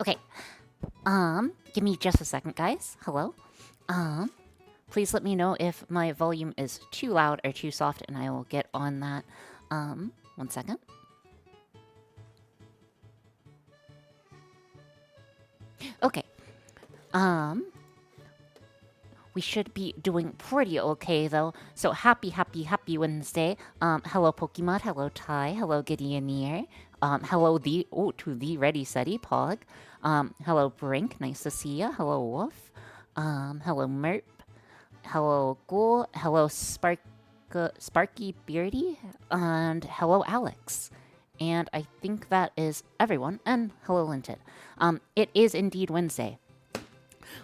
Okay. Give me just a second, guys. Hello. Please let me know if my volume is too loud or too soft, and I will get on that. 1 second. Okay. We should be doing pretty okay, though. So happy Wednesday. Hello, Pokemon. Hello, Ty. Hello, Gideoneer. Hello, to the Ready Steady Pog. Hello, Brink. Nice to see ya. Hello, Wolf. Hello, Merp. Hello, Ghoul. Hello, Sparky Beardy. And hello, Alex. And I think that is everyone. And hello, Linted. It is indeed Wednesday.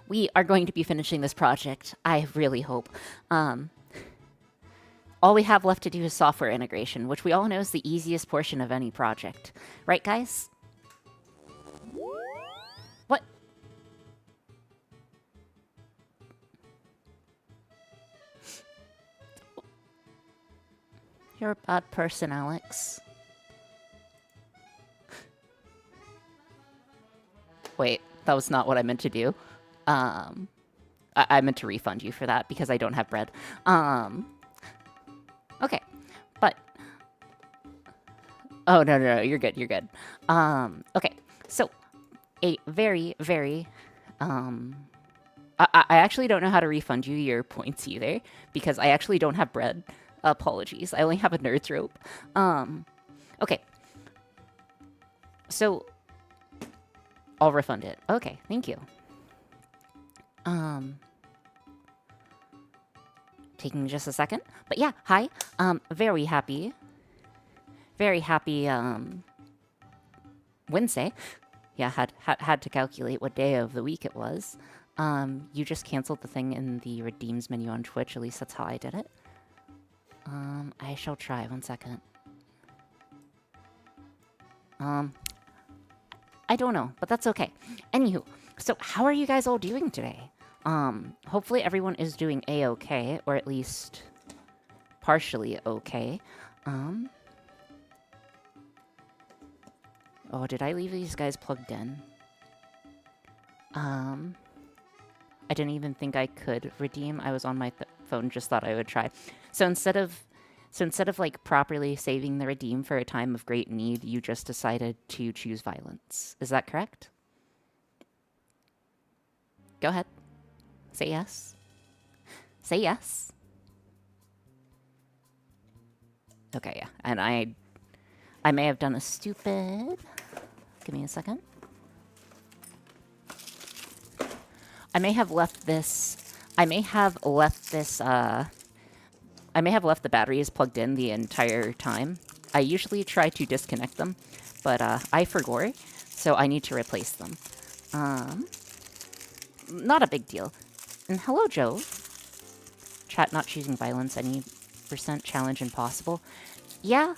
We are going to be finishing this project, I really hope. All we have left to do is software integration, which we all know is the easiest portion of any project. Right, guys? What? You're a bad person, Alex. Wait, that was not what I meant to do. I meant to refund you for that because I don't have bread. Okay, but... Oh, no, you're good, okay, so, a very, I actually don't know how to refund you your points either, because I actually don't have bread. Apologies, I only have a nerd's rope. Okay. So, I'll refund it. Okay, thank you. Taking just a second. But yeah, hi. Very happy, Wednesday. Yeah, had to calculate what day of the week it was. You just canceled the thing in the redeems menu on Twitch. At least that's how I did it. I shall try. 1 second. I don't know, but that's okay. Anywho, so how are you guys all doing today? Hopefully everyone is doing a-okay, or at least partially okay. Oh, did I leave these guys plugged in? I didn't even think I could redeem. I was on my phone, just thought I would try. So instead of like properly saving the redeem for a time of great need, you just decided to choose violence. Is that correct? Go ahead. Say yes. Say yes. Okay, yeah. And I may have done a stupid... Give me a second. I may have left the batteries plugged in the entire time. I usually try to disconnect them, but I forgot, so I need to replace them. Not a big deal. And hello, Joe. Chat not choosing violence, any % challenge impossible. Yeah,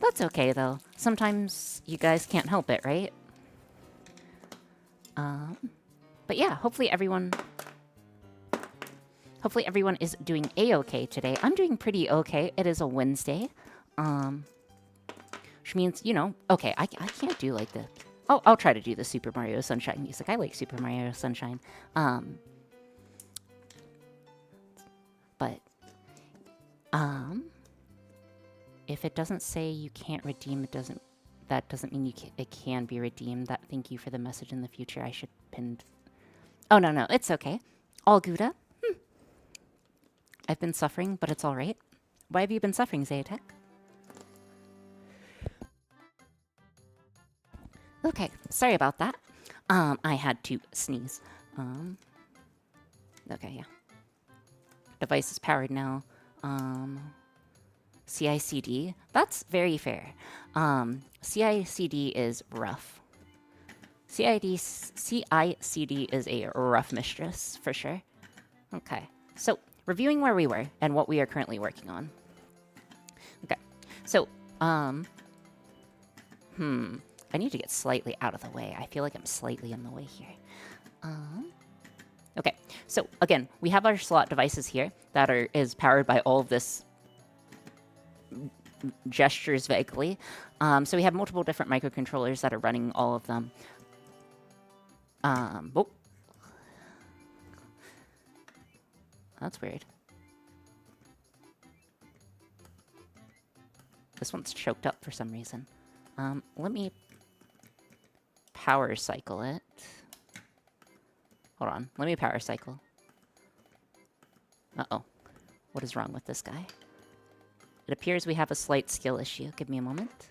that's okay, though. Sometimes you guys can't help it, right? But yeah, hopefully everyone is doing a-okay today. I'm doing pretty okay. It is a Wednesday. Which means, you know, okay, I can't do like the... Oh, I'll try to do the Super Mario Sunshine music. I like Super Mario Sunshine. But, if it doesn't say you can't redeem, that doesn't mean it can be redeemed. Thank you for the message in the future. I should pin... Oh, no, it's okay. All Gouda. I've been suffering, but it's all right. Why have you been suffering, Zayatech? Okay, sorry about that. I had to sneeze. Okay, yeah. Device is powered now. CICD. That's very fair. CICD is rough. CICD is a rough mistress, for sure. Okay, so reviewing where we were and what we are currently working on. Okay, so, I need to get slightly out of the way. I feel like I'm slightly in the way here. Okay, so again, we have our slot devices here that is powered by all of this gestures vaguely. So we have multiple different microcontrollers that are running all of them. Oh, that's weird. This one's choked up for some reason. Let me power cycle it. Hold on, let me power cycle. Uh-oh. What is wrong with this guy? It appears we have a slight skill issue. Give me a moment.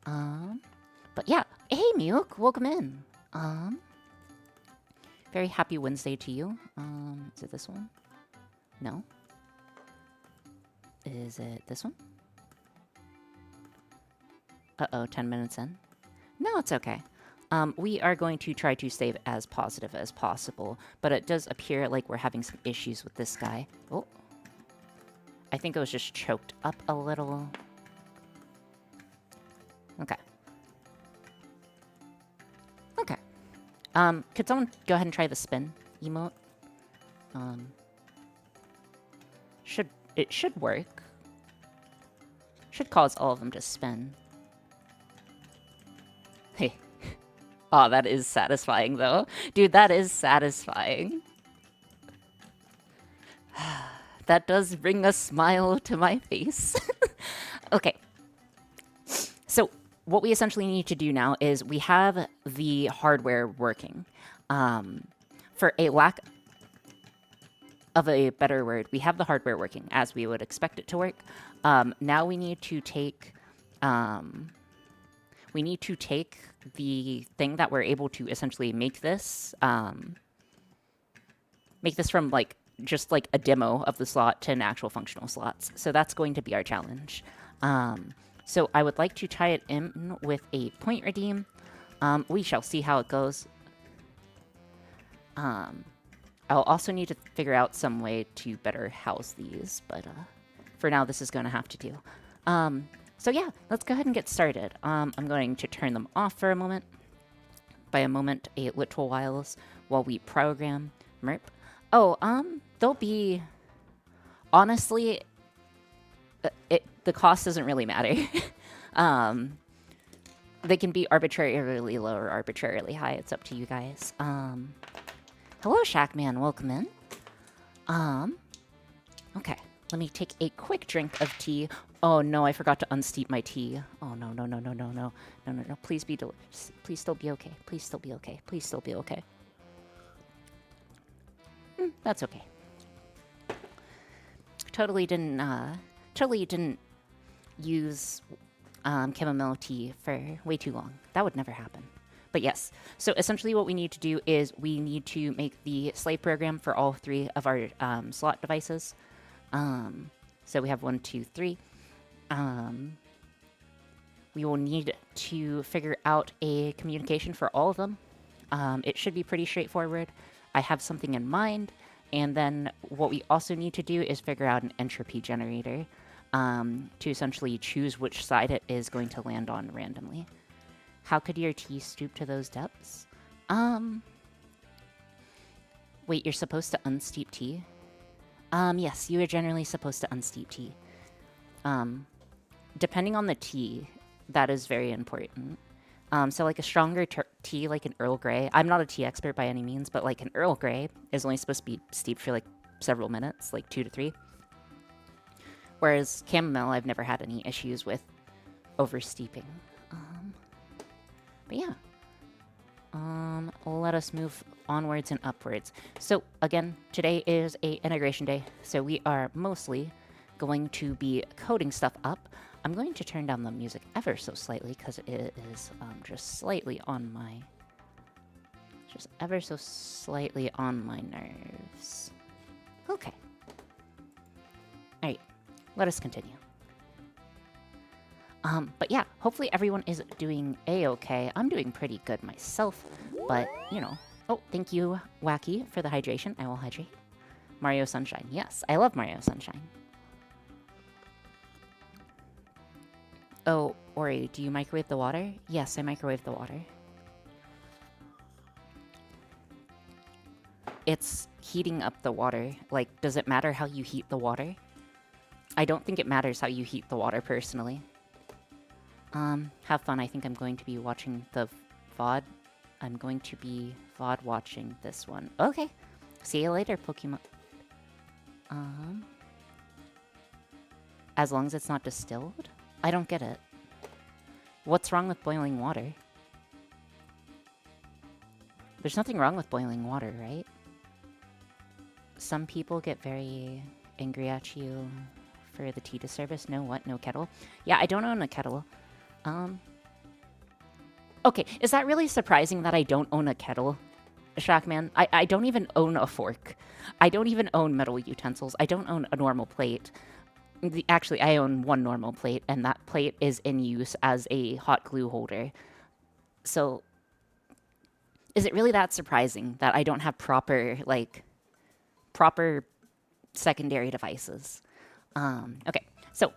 But yeah. Hey, Muk, welcome in. Very happy Wednesday to you. Is it this one? No. Is it this one? Uh-oh, 10 minutes in. No, it's okay. We are going to try to stay as positive as possible, but it does appear like we're having some issues with this guy. Oh. I think it was just choked up a little. Okay. Okay. Could someone go ahead and try the spin emote? It should work. Should cause all of them to spin. Hey. Oh, that is satisfying, though. Dude, that is satisfying. That does bring a smile to my face. Okay. So, what we essentially need to do now is we have the hardware working. For a lack of a better word, we have the hardware working as we would expect it to work. Now we need to take... we need to take the thing that we're able to essentially make this from, like, just like a demo of the slot to an actual functional slots. So that's going to be our challenge. So I would like to tie it in with a point redeem. We shall see how it goes. I'll also need to figure out some way to better house these, but for now this is going to have to do. So yeah, let's go ahead and get started. I'm going to turn them off for a moment. By a moment, a literal while we program MERP. Oh, they'll be... Honestly, the cost doesn't really matter. They can be arbitrarily low or arbitrarily high. It's up to you guys. Hello, Shackman. Welcome in. Okay. Let me take a quick drink of tea. Oh, no, I forgot to unsteep my tea. Oh, no, no, no, no, no, no. No, no, no. Please be delicious. Please still be okay. Please still be okay. Please still be okay. That's okay. Totally didn't use chamomile tea for way too long. That would never happen. But yes, so essentially what we need to do is we need to make the slave program for all three of our slot devices. So we have 1, 2, 3. We will need to figure out a communication for all of them. It should be pretty straightforward. I have something in mind, and then what we also need to do is figure out an entropy generator to essentially choose which side it is going to land on randomly. How could your tea stoop to those depths? Wait, you're supposed to unsteep tea? Yes, you are generally supposed to unsteep tea. Depending on the tea, that is very important. So like a stronger tea, like an Earl Grey. I'm not a tea expert by any means, but like an Earl Grey is only supposed to be steeped for like several minutes, like 2 to 3. Whereas chamomile, I've never had any issues with oversteeping. But yeah. Let us move onwards and upwards. So again, today is a integration day, so we are mostly going to be coding stuff up. I'm going to turn down the music ever so slightly because it is just slightly on my... Just ever so slightly on my nerves. Okay. Alright, let us continue. But yeah, hopefully everyone is doing a-okay. I'm doing pretty good myself, but, you know. Oh, thank you, Wacky, for the hydration. I will hydrate. Mario Sunshine. Yes, I love Mario Sunshine. Oh, Ori, do you microwave the water? Yes, I microwave the water. It's heating up the water. Like, does it matter how you heat the water? I don't think it matters how you heat the water, personally. Have fun. I think I'm going to be watching the VOD I'm going to be VOD watching this one. Okay. See you later, Pokemon. As long as it's not distilled? I don't get it. What's wrong with boiling water? There's nothing wrong with boiling water, right? Some people get very angry at you for the tea disservice. No what? No kettle? Yeah, I don't own a kettle. Okay, is that really surprising that I don't own a kettle, Shackman? I don't even own a fork. I don't even own metal utensils. I don't own a normal plate. Actually, I own one normal plate, and that plate is in use as a hot glue holder. So, is it really that surprising that I don't have proper secondary devices? Okay, so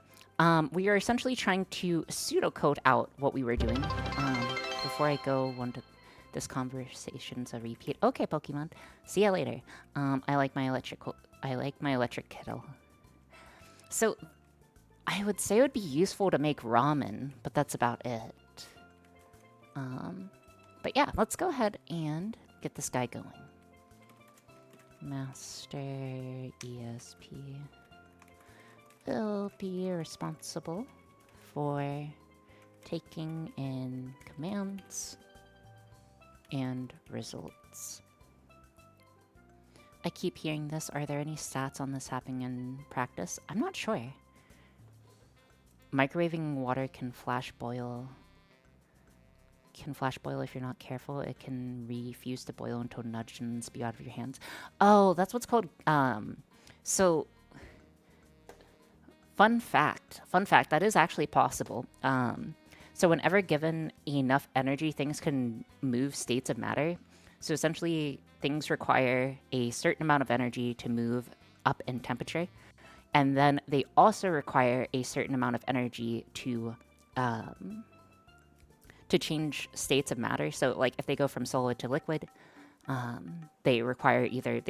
we are essentially trying to pseudocode out what we were doing. Before I go on to this conversation's a repeat. Okay, Pokemon. See ya later. I like my electric kettle. So, I would say it would be useful to make ramen, but that's about it. But yeah, let's go ahead and get this guy going. Master ESP will be responsible for taking in commands and results. I keep hearing this. Are there any stats on this happening in practice? I'm not sure. Microwaving water can flash boil. Can flash boil if you're not careful. It can refuse to boil until nudged and spew out of your hands. Oh, that's what's called. So, fun fact, that is actually possible. So whenever given enough energy, things can move states of matter. So essentially, things require a certain amount of energy to move up in temperature. And then they also require a certain amount of energy to change states of matter. So like if they go from solid to liquid, they require either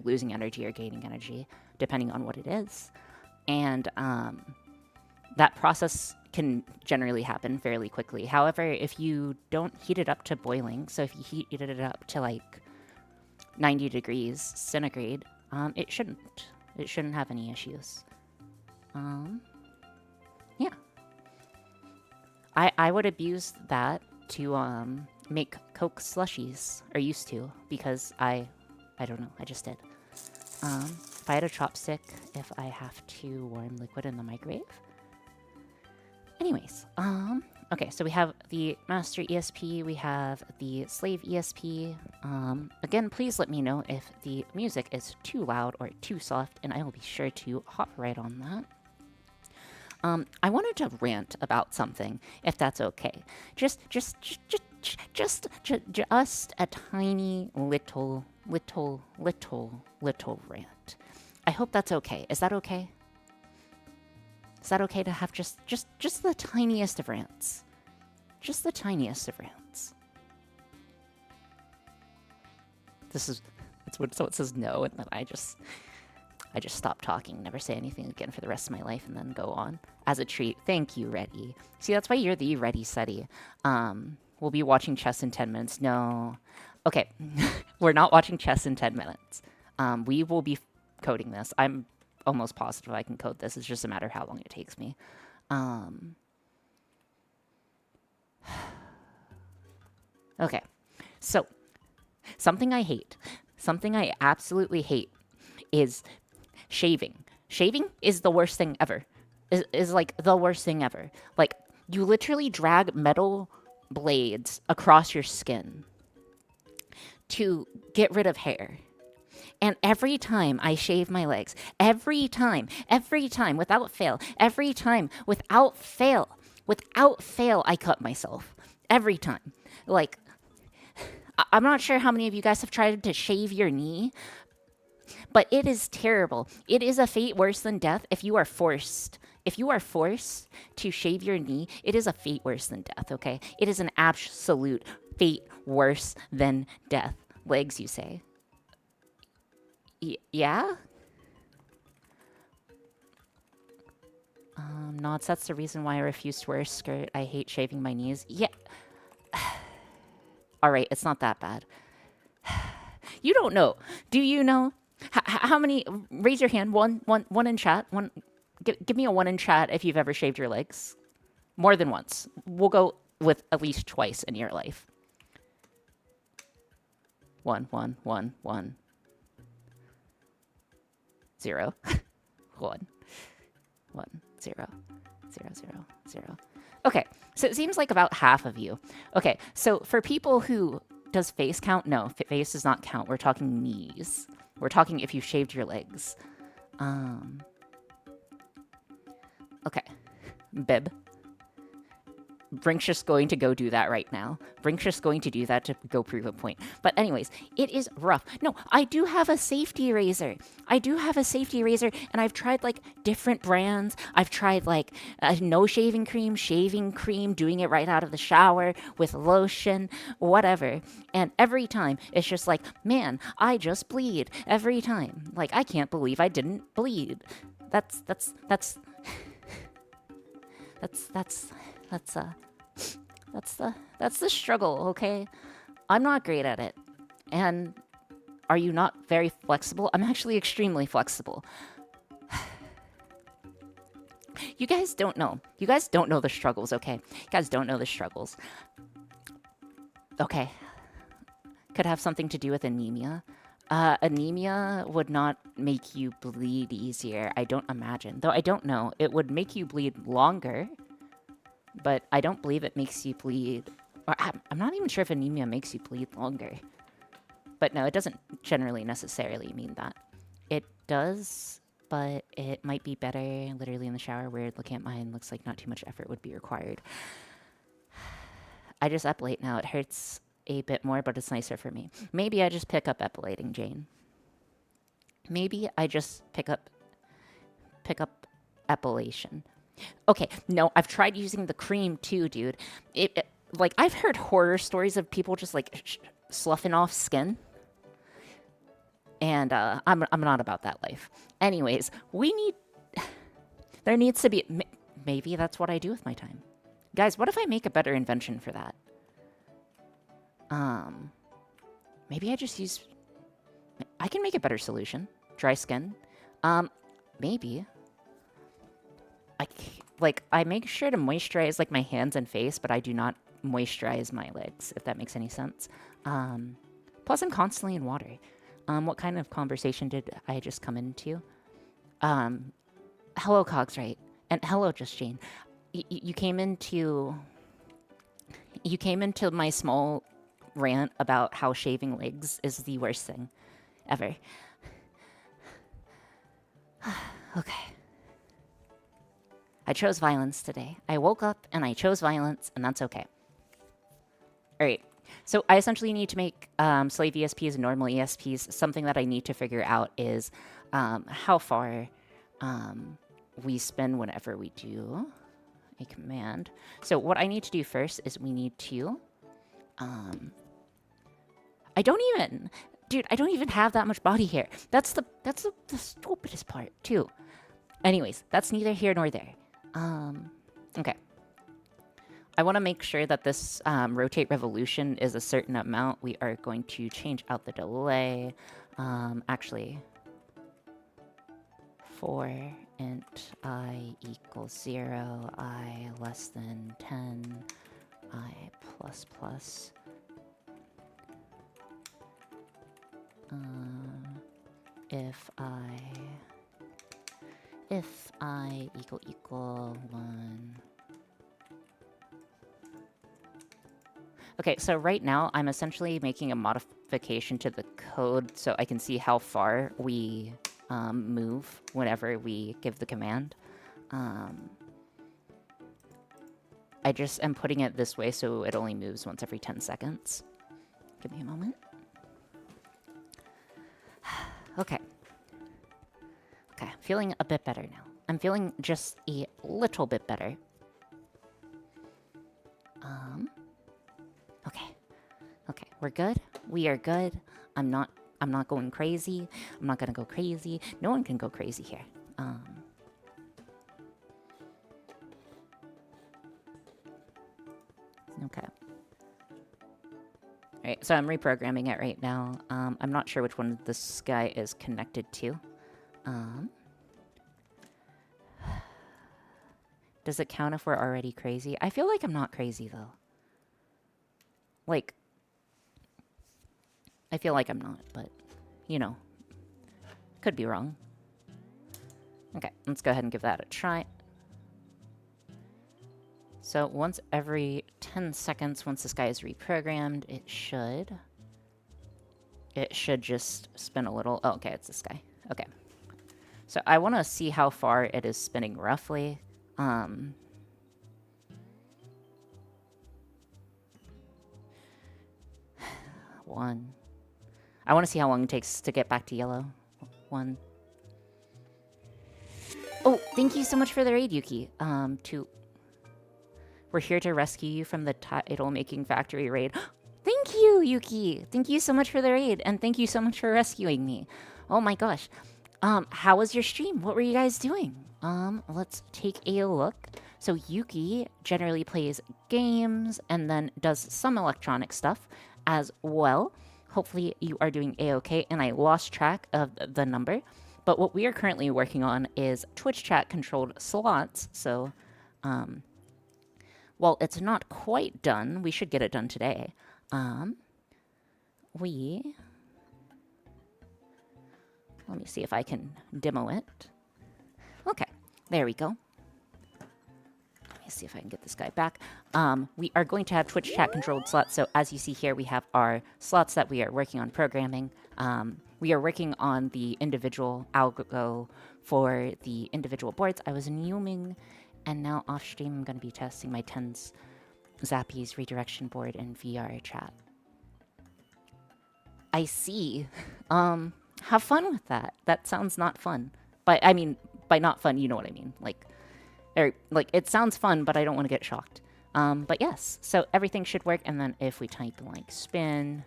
losing energy or gaining energy, depending on what it is. And that process can generally happen fairly quickly. However, if you don't heat it up to boiling, so if you heated it up to like 90 degrees centigrade, it shouldn't have any issues. Yeah. I would abuse that to make Coke slushies, or used to, because I don't know, I just did. If I had a chopstick, if I have to warm liquid in the microwave. Anyways, okay, so we have the Master ESP, we have the Slave ESP. Again, please let me know if the music is too loud or too soft, and I will be sure to hop right on that. I wanted to rant about something, if that's okay. Just a tiny little rant. I hope that's okay. Is that okay? Is that okay to have just the tiniest of rants? Just the tiniest of rants. It's when someone says no, and then I just stop talking, never say anything again for the rest of my life, and then go on. As a treat. Thank you, Ready. See, that's why you're the Ready Seti. We'll be watching chess in 10 minutes. No. Okay. We're not watching chess in 10 minutes. We will be coding this. I'm almost positive I can code this. It's just a matter of how long it takes me. Okay. So, something I absolutely hate is shaving. Shaving is the worst thing ever. Is like the worst thing ever. Like, you literally drag metal blades across your skin to get rid of hair. And every time I shave my legs, every time, without fail, I cut myself. Every time. Like, I'm not sure how many of you guys have tried to shave your knee, but it is terrible. It is a fate worse than death if you are forced. If you are forced to shave your knee, it is a fate worse than death, okay? It is an absolute fate worse than death. Legs, you say? Yeah? Nods, that's the reason why I refuse to wear a skirt. I hate shaving my knees. Yeah. All right, it's not that bad. You don't know. Do you know? How many? Raise your hand. One in chat. One. Give me a one in chat if you've ever shaved your legs. More than once. We'll go with at least twice in your life. One. 0. 1. 1. 0. 0. 0. 0. Okay, so it seems like about half of you. Okay, so for people who... Does face count? No, face does not count. We're talking knees. We're talking if you shaved your legs. Okay. Bib. Brink's just going to go do that right now. Brink's just going to do that to go prove a point. But anyways, it is rough. No, I do have a safety razor. And I've tried like different brands. I've tried like no shaving cream, doing it right out of the shower with lotion, whatever. And every time it's just like, man, I just bleed every time. Like, I can't believe I didn't bleed. That's the struggle, okay? I'm not great at it. And are you not very flexible? I'm actually extremely flexible. You guys don't know. You guys don't know the struggles, okay? You guys don't know the struggles. Okay. Could have something to do with anemia. Anemia would not make you bleed easier, I don't imagine. Though I don't know. It would make you bleed longer. But I don't believe it makes you bleed. Or I'm not even sure if anemia makes you bleed longer. But no, it doesn't generally necessarily mean that. It does, but it might be better literally in the shower. Weird, looking at mine, looks like not too much effort would be required. I just epilate now. It hurts a bit more, but it's nicer for me. Maybe I just pick up epilating, Jane. Maybe I just pick up epilation. Okay, no, I've tried using the cream too, dude. Like, I've heard horror stories of people just like sloughing off skin. And I'm not about that life. Anyways, there needs to be, maybe that's what I do with my time. Guys, what if I make a better invention for that? Maybe I just use, I can make a better solution. Dry skin. Maybe. I make sure to moisturize like my hands and face, but I do not moisturize my legs, if that makes any sense. Plus, I'm constantly in water. What kind of conversation did I just come into? Hello, Cogs, right? And hello, Just Jane. You came into my small rant about how shaving legs is the worst thing ever. Okay. I chose violence today. I woke up and I chose violence, and that's okay. All right. So I essentially need to make slave ESPs and normal ESPs. Something that I need to figure out is how far we spin whenever we do a command. So what I need to do first is we need to... I don't even have that much body hair. That's the stupidest part, too. Anyways, that's neither here nor there. Okay. I want to make sure that this rotate revolution is a certain amount. We are going to change out the delay. Actually, for int I equals 0, I less than 10, I plus plus. If I equal 1. Okay, so right now I'm essentially making a modification to the code so I can see how far we move whenever we give the command. I just am putting it this way so it only moves once every 10 seconds. Give me a moment. Okay. Okay, feeling a bit better now. I'm feeling just a little bit better. Okay. Okay, we're good. We are good. I'm not going crazy. I'm not gonna go crazy. No one can go crazy here. Okay. Alright, so I'm reprogramming it right now. I'm not sure which one this guy is connected to. Um, does it count if we're already crazy? I feel like I'm not crazy, though. Like, I feel like I'm not, but, you know, could be wrong. Okay, let's go ahead and give that a try. So once every 10 seconds, once this guy is reprogrammed, it should just spin a little. Oh, okay, it's this guy. Okay. So I want to see how far it is spinning roughly. One. I want to see how long it takes to get back to yellow. One. Oh, thank you so much for the raid, Yuki. We're here to rescue you from the title-making factory raid. Thank you, Yuki. Thank you so much for the raid, and thank you so much for rescuing me. Oh my gosh. How was your stream? What were you guys doing? Let's take a look. So Yuki generally plays games and then does some electronic stuff as well. Hopefully you are doing a-okay, and I lost track of the number. But what we are currently working on is Twitch chat controlled slots. So, while it's not quite done, we should get it done today. Let me see if I can demo it. Okay, there we go. Let me see if I can get this guy back. We are going to have Twitch chat controlled slots. So as you see here, we have our slots that we are working on programming. We are working on the individual algo for the individual boards. I was in Yuming, and now off stream I'm going to be testing my TENS Zappies redirection board in VR chat. I see. Have fun with that. That sounds not fun. But I mean, by not fun, you know what I mean. Like it sounds fun, but I don't want to get shocked. But yes, so everything should work. And then if we type like spin,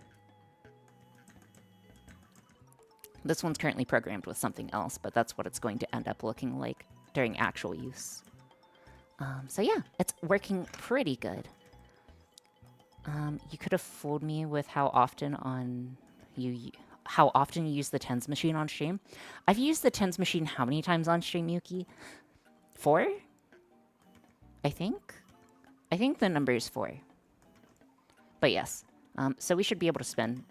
this one's currently programmed with something else, but that's what it's going to end up looking like during actual use. So yeah, it's working pretty good. You could have fooled me with how often you use the TENS machine on stream. I've used the TENS machine how many times on stream, Yuki? 4? I think the number is 4. But yes, so we should be able to spin.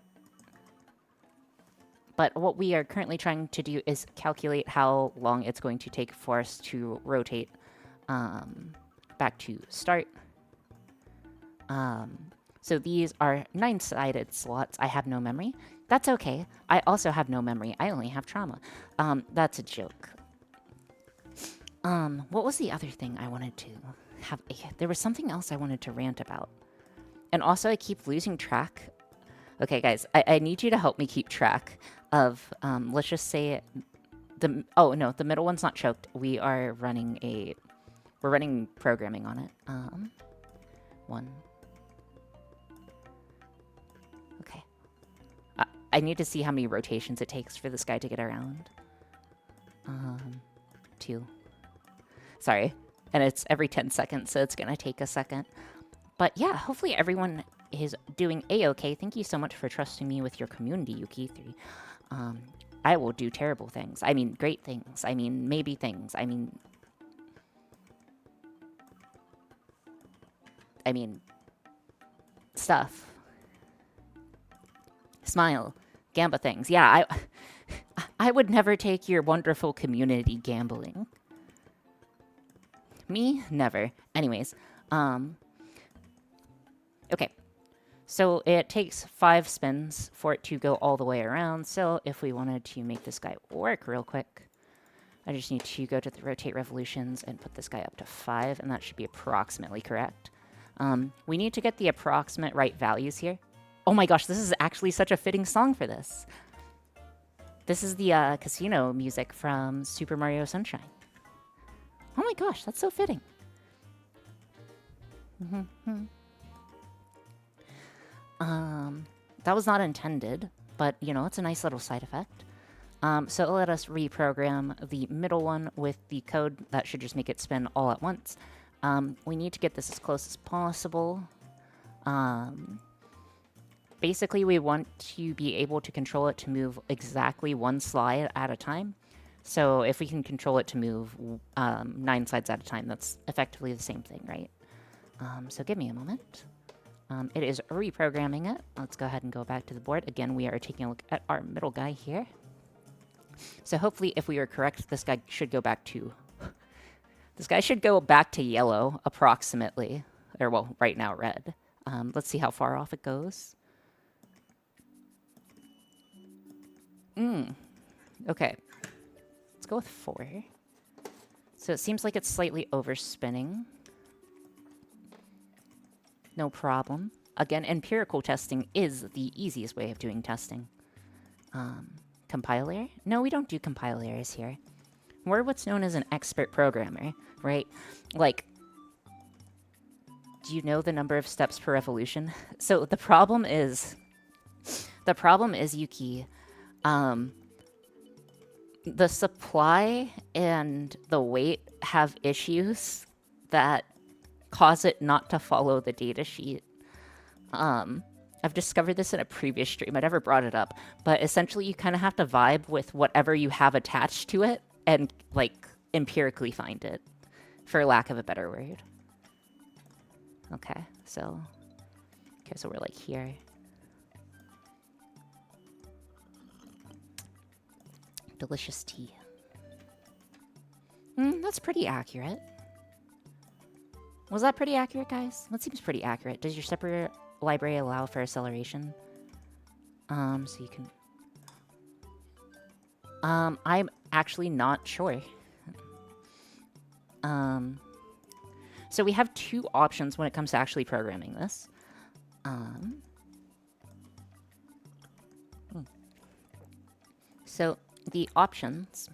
But what we are currently trying to do is calculate how long it's going to take for us to rotate back to start. So these are 9-sided slots. I have no memory. That's okay. I also have no memory. I only have trauma. That's a joke. What was the other thing I wanted to have? There was something else I wanted to rant about. And also I keep losing track. Okay, guys, I need you to help me keep track of, let's just say oh no, the middle one's not choked. We're running programming on it. 1. Okay. I need to see how many rotations it takes for this guy to get around. 2. Sorry. And it's every 10 seconds, so it's gonna take a second. But yeah, hopefully everyone is doing a-okay. Thank you so much for trusting me with your community, Yuki3. I will do terrible things. I mean, great things. I mean, maybe things. I mean, stuff. Smile. Gamba things. Yeah, I would never take your wonderful community gambling. Me? Never. Anyways, okay. So it takes 5 spins for it to go all the way around. So if we wanted to make this guy work real quick, I just need to go to the rotate revolutions and put this guy up to 5, and that should be approximately correct. We need to get the approximate right values here. Oh my gosh, this is actually such a fitting song for this. This is the casino music from Super Mario Sunshine. Oh my gosh, that's so fitting. That was not intended, but, you know, it's a nice little side effect. So let us reprogram the middle one with the code. That should just make it spin all at once. We need to get this as close as possible. basically we want to be able to control it to move exactly one slide at a time. So if we can control it to move 9 slides at a time, that's effectively the same thing, right? So give me a moment. It is reprogramming it. Let's go ahead and go back to the board. Again, we are taking a look at our middle guy here. So hopefully, if we were correct, this guy should go back to... this guy should go back to yellow, approximately. Or, well, right now, red. Let's see how far off it goes. Okay. Let's go with 4. So it seems like it's slightly overspinning. No problem. Again, empirical testing is the easiest way of doing testing. Compiler? No, we don't do compile errors here. We're what's known as an expert programmer, right? Like, do you know the number of steps per revolution? So the problem is, Yuki, the supply and the weight have issues that cause it not to follow the data sheet. I've discovered this in a previous stream. I never brought it up, but essentially you kind of have to vibe with whatever you have attached to it and like empirically find it, for lack of a better word. Okay, so we're like here. Delicious tea. That's pretty accurate. Was that pretty accurate, guys? That seems pretty accurate. Does your stepper library allow for acceleration? So you can... I'm actually not sure. So we have 2 options when it comes to actually programming this. So the options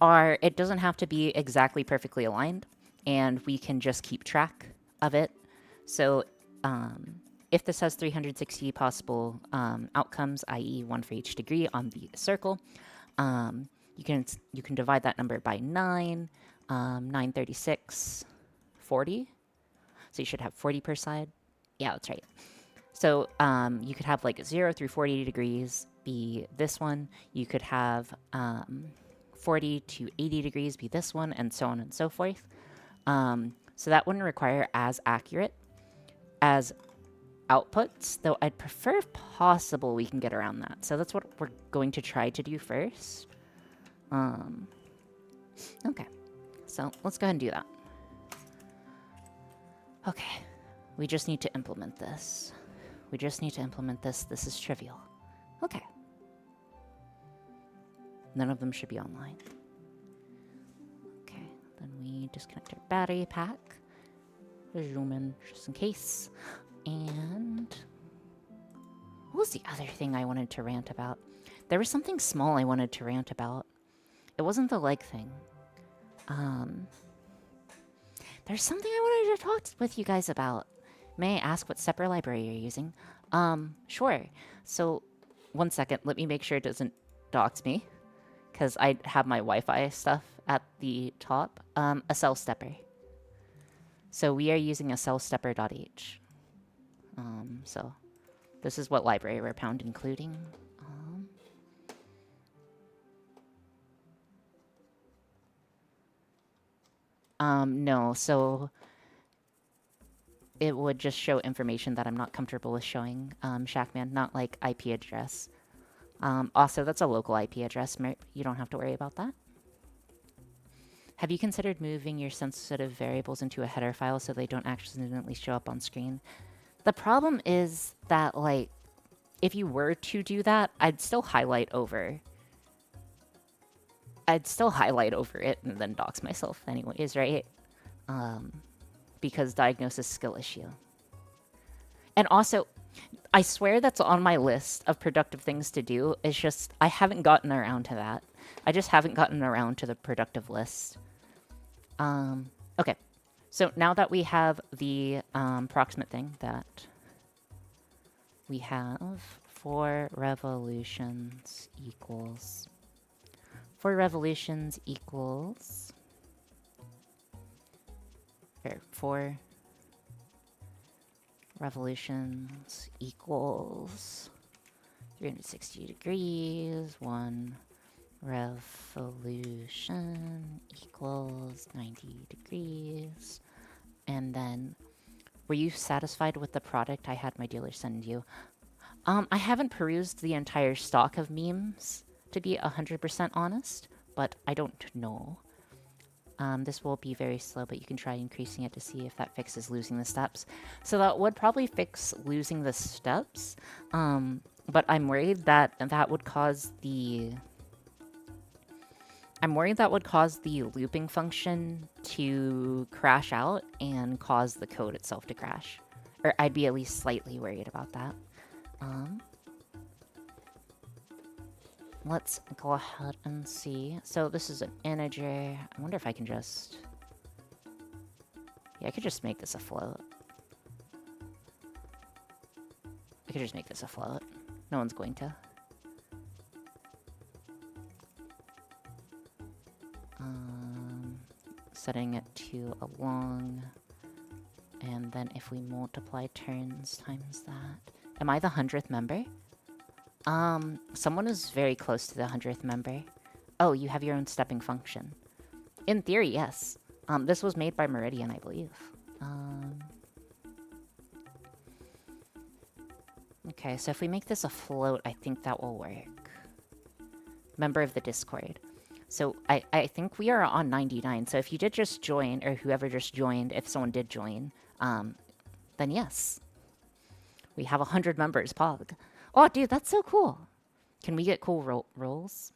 are, it doesn't have to be exactly perfectly aligned, and we can just keep track of it. So if this has 360 possible outcomes, i.e. 1 for each degree on the circle, you can divide that number by 9, 936, 40. So you should have 40 per side. Yeah, that's right. So you could have like 0 through 40 degrees be this one. You could have 40 to 80 degrees be this one, and so on and so forth. So that wouldn't require as accurate as outputs, though I'd prefer, if possible, we can get around that. So that's what we're going to try to do first. Okay, so let's go ahead and do that. Okay, we just need to implement this. This is trivial. Okay. None of them should be online. Okay, then we disconnect our battery pack. Zoom in just in case. And what was the other thing I wanted to rant about? There was something small I wanted to rant about. It wasn't the leg thing. There's something I wanted to talk with you guys about. May I ask what stepper library you're using? Sure. So, one second. Let me make sure it doesn't dox me, because I have my Wi-Fi stuff at the top. Accel stepper. So we are using accelstepper.h. So this is what library we're pound including. No, so it would just show information that I'm not comfortable with showing, Shackman, not like IP address. Also, that's a local IP address. You don't have to worry about that. Have you considered moving your sensitive variables into a header file so they don't accidentally show up on screen? The problem is that, like, if you were to do that, I'd still highlight over it and then dox myself anyways, right? Because diagnosis skill issue. And also, I swear that's on my list of productive things to do. It's just, I haven't gotten around to that. I just haven't gotten around to the productive list. Okay. So now that we have the proximate thing that we have 4 revolutions equals 4 revolutions equals, or 4 revolutions equals 360 degrees. 1 revolution equals 90 degrees. And then, were you satisfied with the product I had my dealer send you? I haven't perused the entire stock of memes, to be 100% honest, but I don't know. This will be very slow, but you can try increasing it to see if that fixes losing the steps. So that would probably fix losing the steps, but I'm worried that that would cause the... I'm worried that would cause the looping function to crash out and cause the code itself to crash. Or I'd be at least slightly worried about that. Let's go ahead and see. So this is an integer. I wonder if I can just... Yeah, I could just make this a float. I could just make this a float. No one's going to. Setting it to a long. And then if we multiply turns times that... Am I the 100th member? Someone is very close to the 100th member. Oh, you have your own stepping function. In theory, yes. This was made by Meridian, I believe. Okay, so if we make this a float, I think that will work. Member of the Discord. So I think we are on 99. So if you did just join, or whoever just joined, if someone did join, then yes. We have 100 members, Pog. Oh, dude, that's so cool. Can we get cool roles?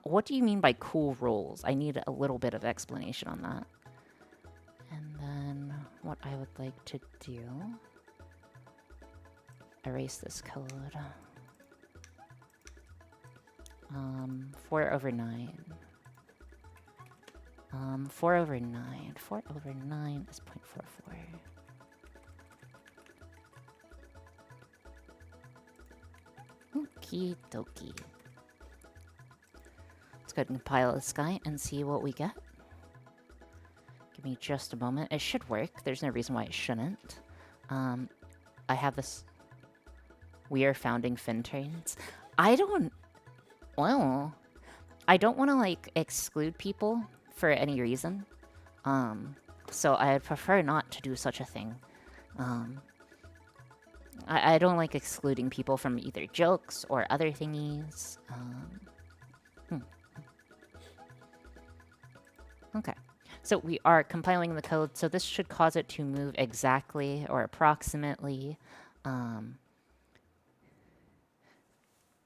What do you mean by cool roles? I need a little bit of explanation on that. And then what I would like to do... Erase this code. 4 over 9. 4 over 9. 4 over 9 is 0.44. Okie dokie. Let's go ahead and compile this guy and see what we get. Give me just a moment. It should work. There's no reason why it shouldn't. I have this... We are founding Finturns. I don't... Well... I don't want to, like, exclude people for any reason. So I'd prefer not to do such a thing. I don't like excluding people from either jokes or other thingies. Okay. So we are compiling the code, so this should cause it to move exactly or approximately.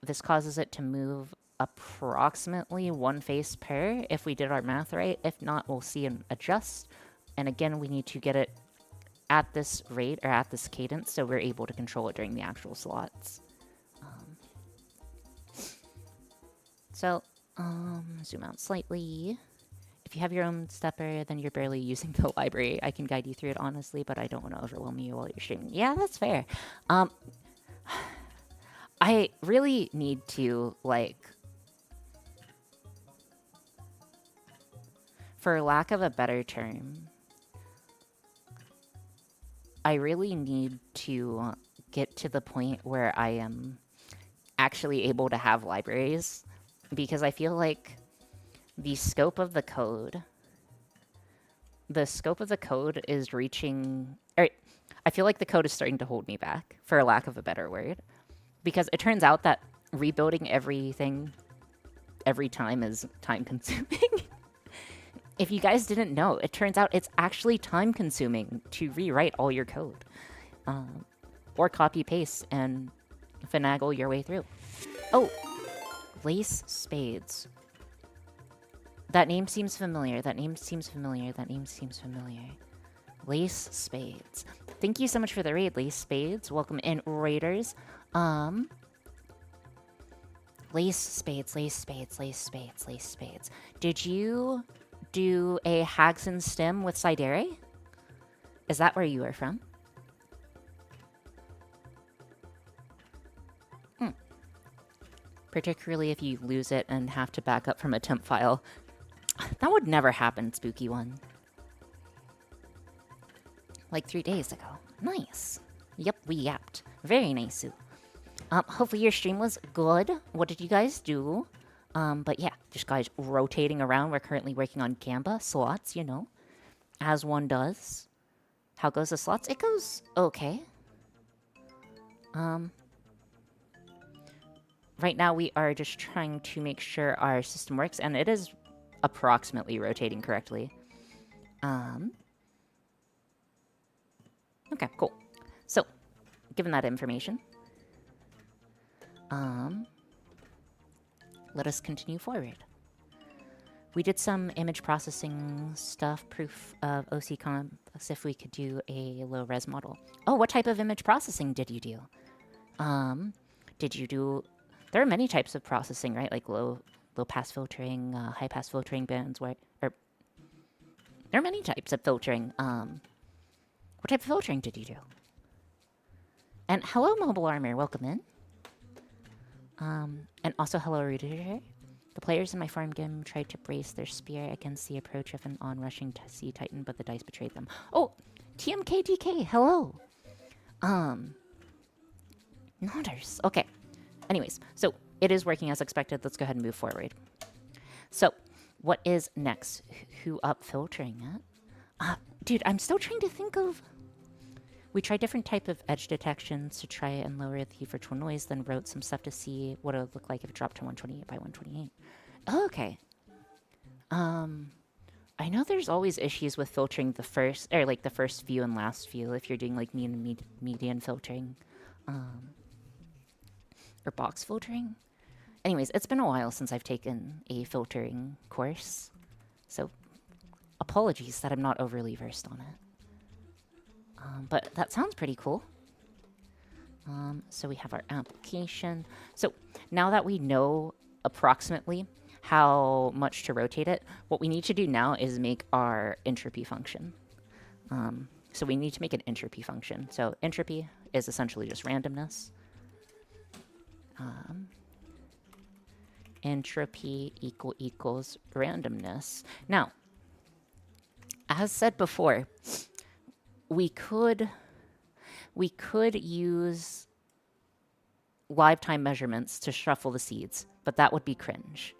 This causes it to move approximately 1 face per if we did our math right. If not, we'll see and adjust. And again, we need to get it at this rate or at this cadence so we're able to control it during the actual slots. Zoom out slightly. If you have your own stepper, then you're barely using the library. I can guide you through it honestly, but I don't want to overwhelm you while you're streaming. Yeah, that's fair. I really need to, like, for lack of a better term, I really need to get to the point where I am actually able to have libraries, because I feel like the scope of the code is reaching... I feel like the code is starting to hold me back, for lack of a better word. Because it turns out that rebuilding everything every time is time-consuming. If you guys didn't know, it turns out it's actually time-consuming to rewrite all your code. Or copy-paste and finagle your way through. Oh! Lace Spades. That name seems familiar. That name seems familiar. That name seems familiar. Lace Spades. Thank you so much for the raid, Lace Spades. Welcome in, raiders. Lace Spades, Lace Spades, Lace Spades, Lace Spades. Did you do a Hags and Stim with Sidere? Is that where you are from? Particularly if you lose it and have to back up from a temp file. That would never happen, Spooky One. Like 3 days ago. Nice. Yep, we yapped. Very nice. Hopefully your stream was good. What did you guys do? But yeah, just guys rotating around. We're currently working on Gamba slots, you know, as one does. How goes the slots? It goes okay. Right now we are just trying to make sure our system works, and it is approximately rotating correctly. Okay, cool. So, given that information, let us continue forward. We did some image processing stuff, proof of OC complex if we could do a low res model. Oh, what type of image processing did you do? Did you do... There are many types of processing, right? Like low pass filtering, high pass filtering bands, where... Or, there are many types of filtering. What type of filtering did you do? And hello, Mobile Armor. Welcome in. And also hello, Reader. The players in my farm game tried to brace their spear against the approach of an onrushing Sea Titan, but the dice betrayed them. Oh, TMKDK, hello. Nodders. Okay. Anyways, so it is working as expected. Let's go ahead and move forward. So, what is next? Who up filtering it? Dude, I'm still trying to think of... We tried different type of edge detections to try and lower the virtual noise, then wrote some stuff to see what it would look like if it dropped to 128 by 128. Oh, okay. I know there's always issues with filtering the first, or like the first view and last view if you're doing like median filtering, or box filtering. Anyways, it's been a while since I've taken a filtering course, so apologies that I'm not overly versed on it. But that sounds pretty cool. So we have our application. So now that we know approximately how much to rotate it, what we need to do now is make our entropy function. So we need to make an entropy function. So entropy is essentially just randomness. Entropy equals randomness. Now, as said before, we could use live time measurements to shuffle the seeds, but that would be cringe.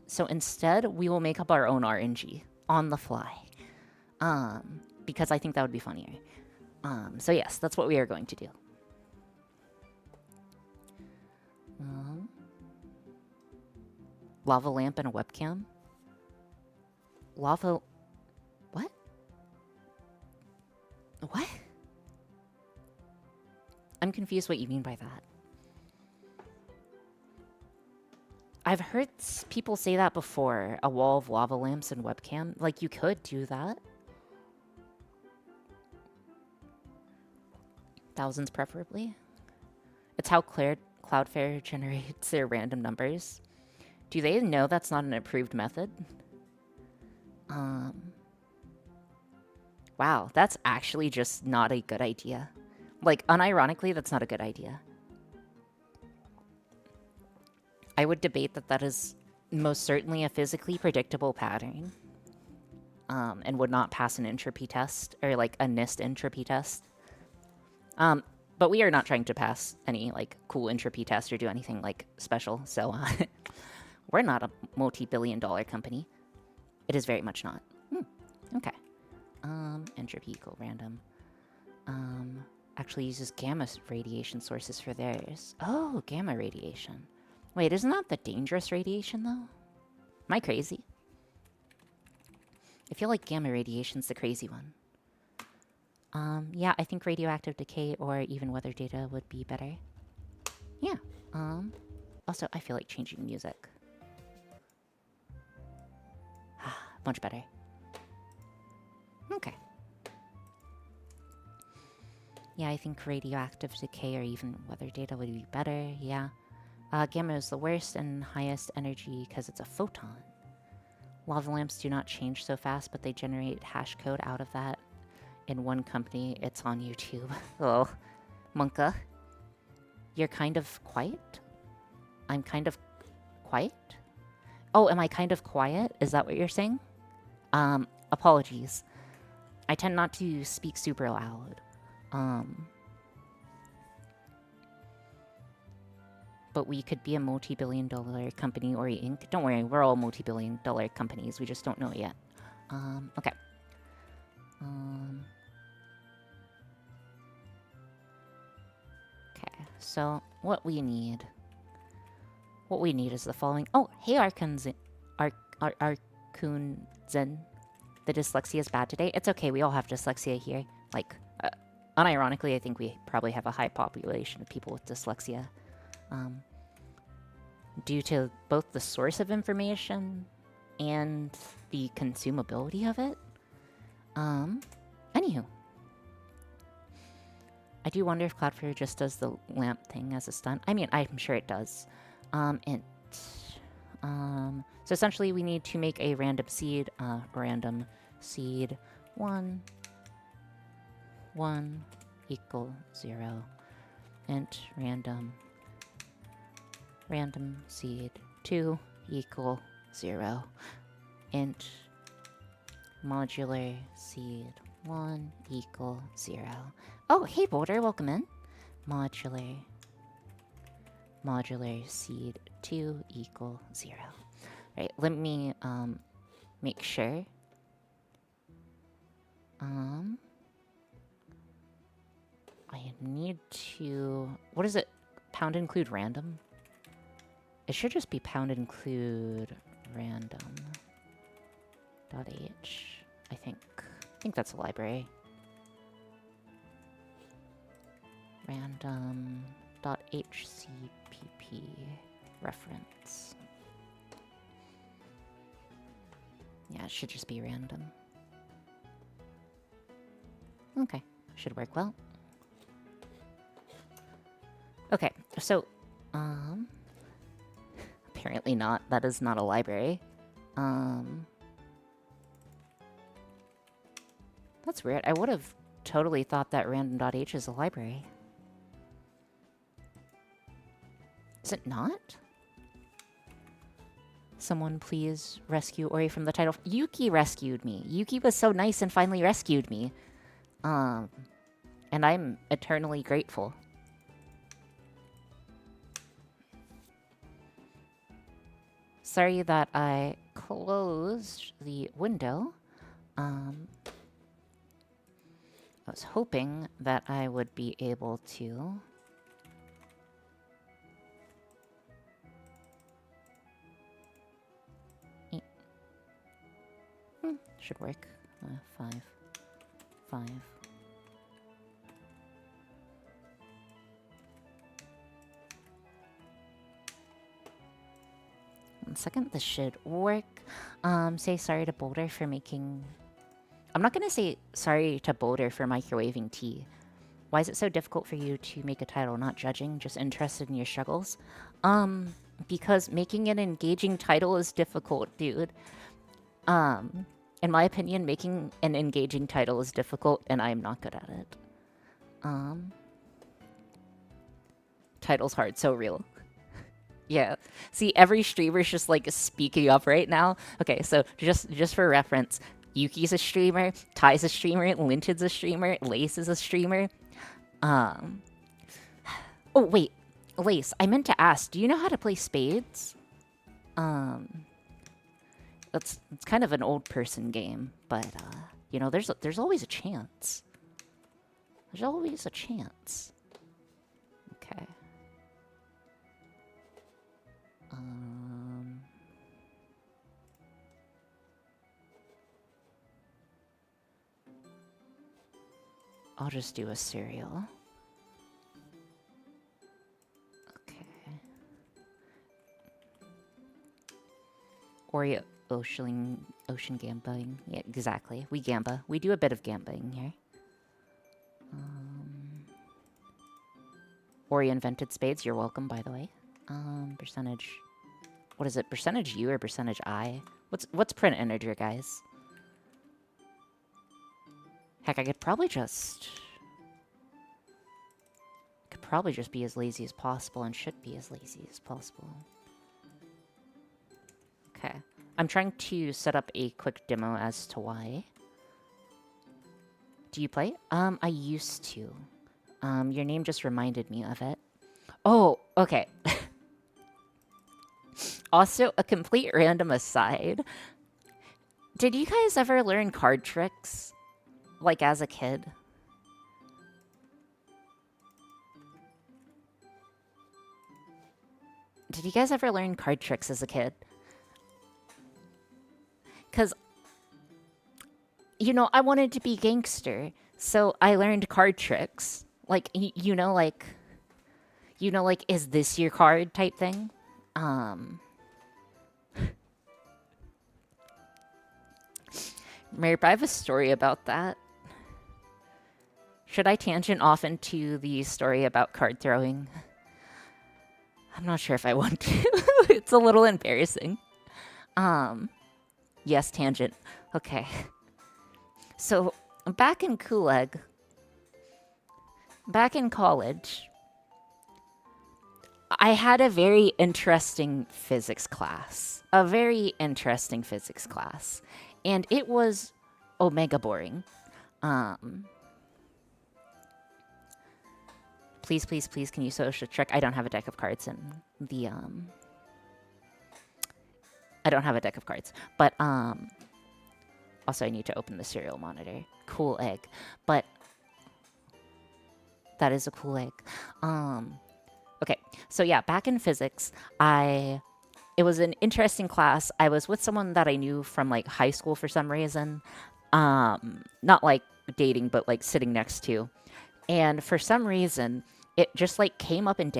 So instead, we will make up our own RNG on the fly, because I think that would be funnier. So yes, that's what we are going to do. Lava lamp and a webcam. Lava... What? What? I'm confused what you mean by that. I've heard people say that before. A wall of lava lamps and webcam. Like, you could do that. Thousands, preferably. It's how Cloudflare generates their random numbers. Do they know that's not an approved method? Wow, that's actually just not a good idea. Like, unironically, that's not a good idea. I would debate that that is most certainly a physically predictable pattern. And would not pass an entropy test, or like a NIST entropy test. But we are not trying to pass any like cool entropy test or do anything like special, so we're not a multi-billion-dollar company. It is very much not. Okay. Entropy equal random. Actually uses gamma radiation sources for theirs. Oh, gamma radiation. Wait, isn't that the dangerous radiation, though? Am I crazy? I feel like gamma radiation's the crazy one. Yeah, I think radioactive decay or even weather data would be better. Yeah. Also, I feel like changing music. Much better. Okay. Yeah, I think radioactive decay or even weather data would be better, yeah. Gamma is the worst and highest energy because it's a photon. Lava lamps do not change so fast, but they generate hash code out of that. In one company, it's on YouTube. Oh, Monka. You're kind of quiet? I'm kind of quiet? Oh, am I kind of quiet? Is that what you're saying? Apologies. I tend not to speak super loud. But we could be a multi-billion-dollar company, Ori Inc. Don't worry, we're all multi-billion-dollar companies. We just don't know it yet. Okay. Okay, so what we need is the following. Oh, hey, Arkunzen. Arkunzen. The dyslexia is bad today. It's okay, we all have dyslexia here. Like, unironically, I think we probably have a high population of people with dyslexia. Due to both the source of information and the consumability of it. Anywho. I do wonder if Cloudflare just does the lamp thing as a stunt. I mean, I'm sure it does. So essentially we need to make a random seed, random seed 1 equal 0, int random seed 2 equal 0, int modular seed 1 equal 0. Oh, hey Boulder, welcome in. Modular seed 2 equal 0. Right, let me make sure. I need to... What is it? Pound include random? It should just be pound include random. .h, I think. I think that's a library. Random.hcpp reference. Yeah, it should just be random. Okay, should work well. Okay, so, apparently not. That is not a library. That's weird. I would have totally thought that random.h is a library. Is it not? Someone please rescue Ori from the title. Yuki rescued me. Yuki was so nice and finally rescued me. And I'm eternally grateful. Sorry that I closed the window. I was hoping that I would be able to... should work. 5. 5. One second, this should work. Say sorry to Boulder for making... I'm not gonna say sorry to Boulder for microwaving tea. Why is it so difficult for you to make a title? Not judging, just interested in your struggles? Because making an engaging title is difficult, dude. In my opinion, making an engaging title is difficult, and I'm not good at it. Title's hard, so real. Yeah. See, every streamer's just, like, speaking up right now. Okay, so just for reference, Yuki's a streamer, Ty's a streamer, Linted's a streamer, Lace is a streamer. Oh, wait. Lace, I meant to ask, do you know how to play spades? It's kind of an old person game, but, you know, there's always a chance. There's always a chance. Okay. I'll just do a cereal. Okay. Oreo ocean gambaing. Yeah, exactly. We gamba. We do a bit of gambaing here. Ori invented spades. You're welcome, by the way. Percentage. What is it? Percentage U or percentage I? What's print integer, guys? Heck, I could probably just be as lazy as possible and should be as lazy as possible. Okay. I'm trying to set up a quick demo as to why. Do you play? I used to. Your name just reminded me of it. Oh, okay. Also, a complete random aside. Did you guys ever learn card tricks? Like, as a kid? Did you guys ever learn card tricks as a kid? Because, you know, I wanted to be gangster, so I learned card tricks. Like, like, is this your card type thing? Merp, I have a story about that. Should I tangent off into the story about card throwing? I'm not sure if I want to. It's a little embarrassing. Yes, tangent. Okay. So, back in Kuleg, back in college, I had a very interesting physics class. A very interesting physics class. And it was omega boring. Please, please, please, can you social trick? I don't have a deck of cards in the, I don't have a deck of cards. But, also I need to open the serial monitor. Cool egg. But, that is a cool egg. Okay, so yeah, back in physics, it was an interesting class. I was with someone that I knew from, like, high school for some reason. Not, like, dating, but, like, sitting next to. And for some reason, it just, like, came up in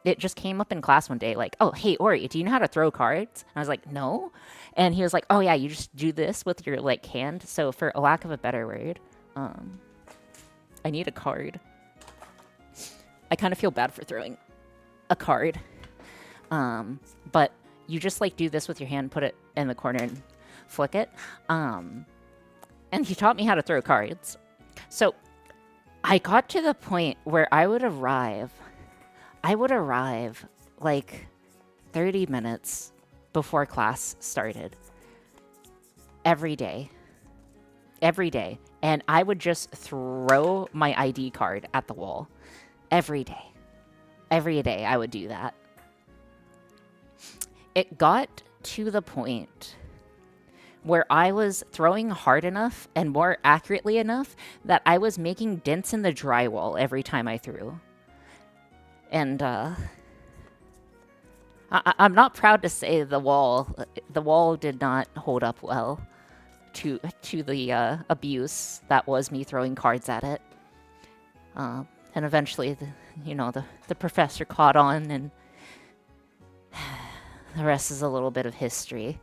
it just came up in class one day, like, oh, hey, Ori, do you know how to throw cards? And I was like, no. And he was like, oh, yeah, you just do this with your, like, hand. So for a lack of a better word, I need a card. I kind of feel bad for throwing a card. But you just, like, do this with your hand, put it in the corner and flick it. And he taught me how to throw cards. So I got to the point where I would arrive, like, 30 minutes before class started. Every day. And I would just throw my ID card at the wall. Every day. Every day I would do that. It got to the point where I was throwing hard enough and more accurately enough that I was making dents in the drywall every time I threw. And I'm not proud to say the wall did not hold up well to the abuse that was me throwing cards at it. And eventually, the professor caught on, and the rest is a little bit of history.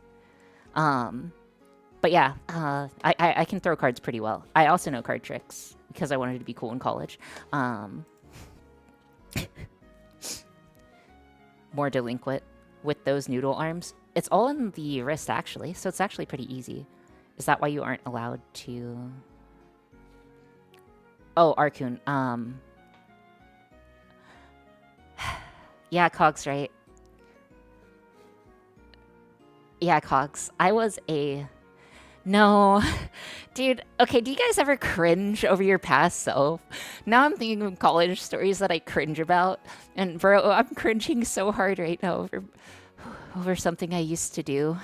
But yeah, I can throw cards pretty well. I also know card tricks because I wanted to be cool in college. More delinquent with those noodle arms. It's all in the wrist, actually, so it's actually pretty easy. Is that why you aren't allowed to... Oh, Arcun. Yeah, Cog's right. Yeah, Cogs. I was a... No. Dude, okay, do you guys ever cringe over your past self? Now I'm thinking of college stories that I cringe about. And bro, I'm cringing so hard right now over something I used to do.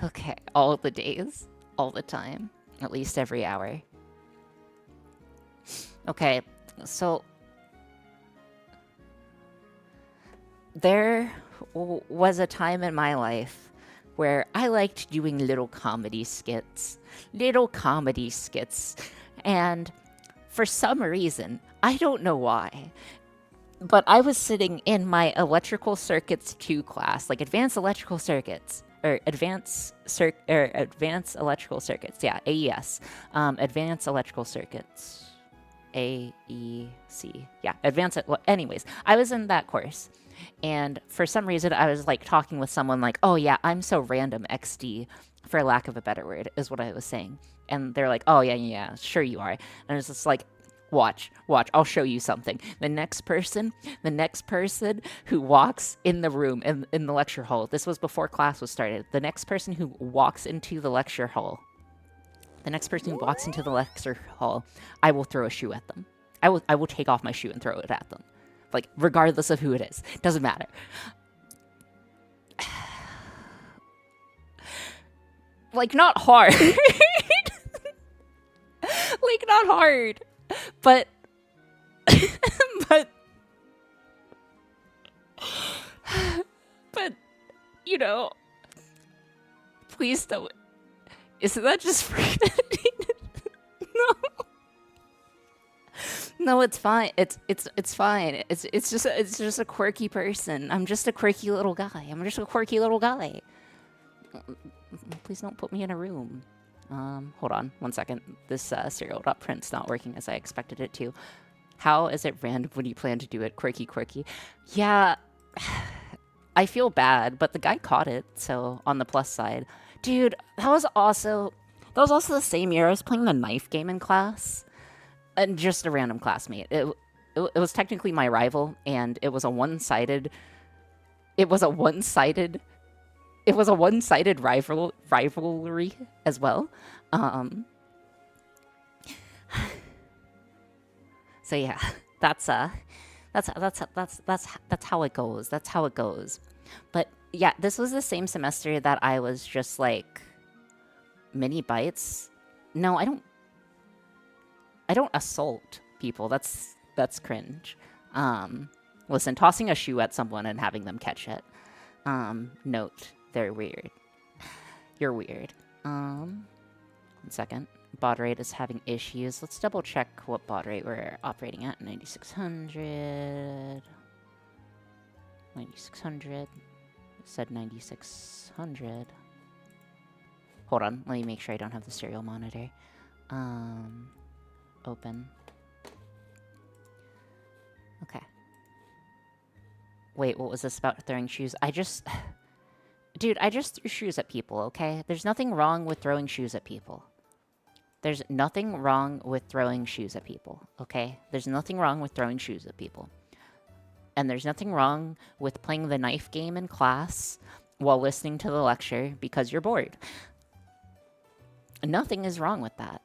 Okay. All the days. All the time. At least every hour. Okay, so... There was a time in my life where I liked doing little comedy skits. And for some reason, I don't know why, but I was sitting in my electrical circuits 2 class, like advanced electrical circuits, or advanced electrical circuits. Yeah, AES. Advanced electrical circuits. AEC. Yeah, anyways, I was in that course. And for some reason, I was, like, talking with someone like, oh, yeah, I'm so random XD, for lack of a better word, is what I was saying. And they're like, oh, yeah, sure you are. And I was just like, Watch. I'll show you something. The next person who walks in the room, in the lecture hall, this was before class was started. The next person who walks into the lecture hall, I will throw a shoe at them. I will take off my shoe and throw it at them. Like, regardless of who it is. Doesn't matter. Like, not hard. Like, not hard. But but you know, please don't. Isn't that just for No. No, it's fine. It's fine. It's just a quirky person. I'm just a quirky little guy. Please don't put me in a room. Hold on 1 second. This serial.print's not working as I expected it to. How is it random when you plan to do it? Quirky. Yeah, I feel bad, but the guy caught it, so on the plus side. Dude, that was also the same year I was playing the knife game in class. And just a random classmate. It was technically my rival, and it was a one-sided rivalry as well. So yeah, that's how it goes. That's how it goes. But yeah, this was the same semester that I was just like mini bites. No, I don't assault people. That's cringe. Listen, tossing a shoe at someone and having them catch it. Note, they're weird. You're weird. 1 second. Baud rate is having issues. Let's double check what baud rate we're operating at. 9600. 9600. Said 9600. Hold on. Let me make sure I don't have the serial monitor. Open. Okay. Wait, what was this about throwing shoes? Dude, I just threw shoes at people, okay? There's nothing wrong with throwing shoes at people. There's nothing wrong with throwing shoes at people, okay? There's nothing wrong with throwing shoes at people. And there's nothing wrong with playing the knife game in class while listening to the lecture because you're bored. Nothing is wrong with that.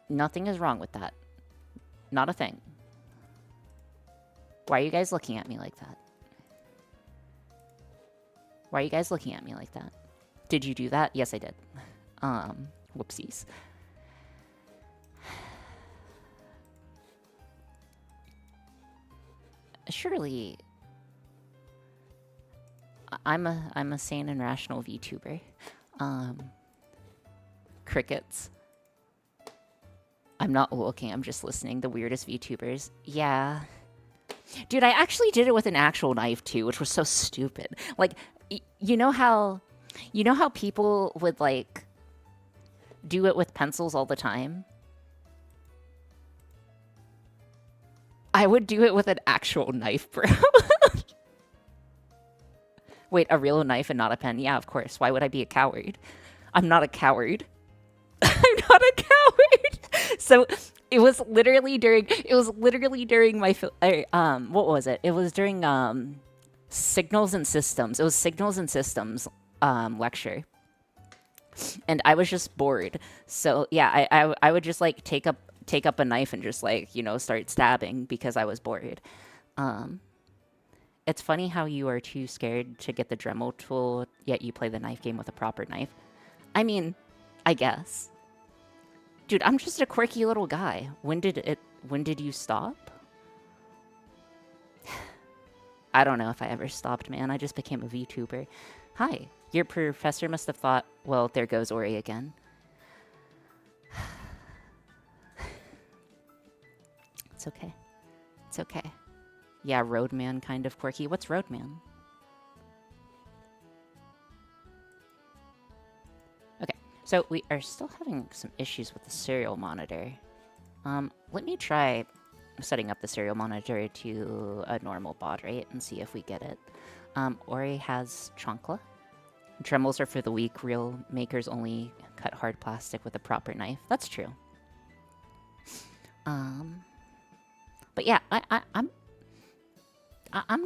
Nothing is wrong with that. Not a thing. Why are you guys looking at me like that? Why are you guys looking at me like that? Did you do that? Yes, I did. Whoopsies. Surely, I'm a sane and rational VTuber. Crickets. I'm not looking, I'm just listening. The weirdest VTubers. Yeah. Dude, I actually did it with an actual knife too, which was so stupid. Like, you know how people would like do it with pencils all the time? I would do it with an actual knife, bro. Wait, a real knife and not a pen? Yeah, of course. Why would I be a coward? I'm not a coward. I'm not a coward. So it was literally during my what was it? It was during Signals and Systems. It was Signals and Systems lecture. And I was just bored. So yeah, I would just like take up a knife and just like, you know, start stabbing because I was bored. It's funny how you are too scared to get the Dremel tool, yet you play the knife game with a proper knife. I mean, I guess. Dude, I'm just a quirky little guy. When did you stop? I don't know if I ever stopped, man. I just became a VTuber. Hi. Your professor must have thought, well, there goes Ori again. It's okay. It's okay. Yeah, Roadman kind of quirky. What's Roadman? Okay, so we are still having some issues with the serial monitor. Let me try setting up the serial monitor to a normal baud rate and see if we get it. Ori has Chonkla. Dremels are for the weak. Real makers only cut hard plastic with a proper knife. That's true. But yeah, I'm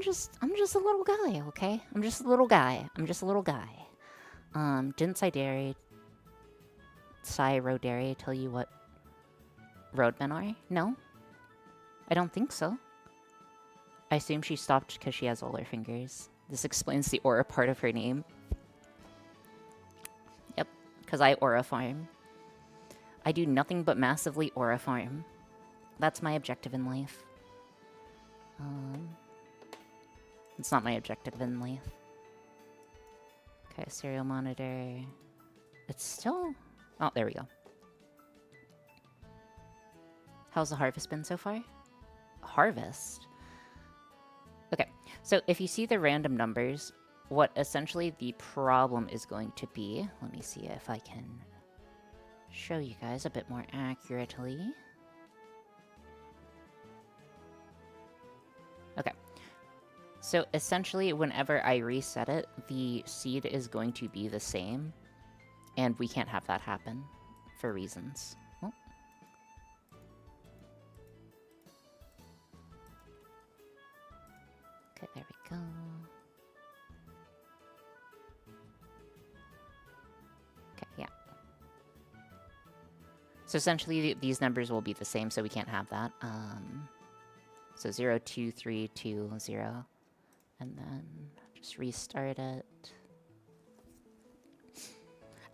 just a little guy, okay? I'm just a little guy. I'm just a little guy. Didn't Rodere tell you what roadmen are? No? I don't think so. I assume she stopped because she has all her fingers. This explains the aura part of her name. Yep, because I aura farm. I do nothing but massively aura farm. That's my objective in life. It's not my objective in life. Okay, serial monitor. It's still... Oh, there we go. How's the harvest been so far? Harvest? Okay, so if you see the random numbers, what essentially the problem is going to be... Let me see if I can show you guys a bit more accurately. Okay. So essentially, whenever I reset it, the seed is going to be the same. And we can't have that happen for reasons. Oh. Okay, there we go. Okay, yeah. So essentially, these numbers will be the same, so we can't have that. So 0, 2, 3, 2, 0. And then just restart it.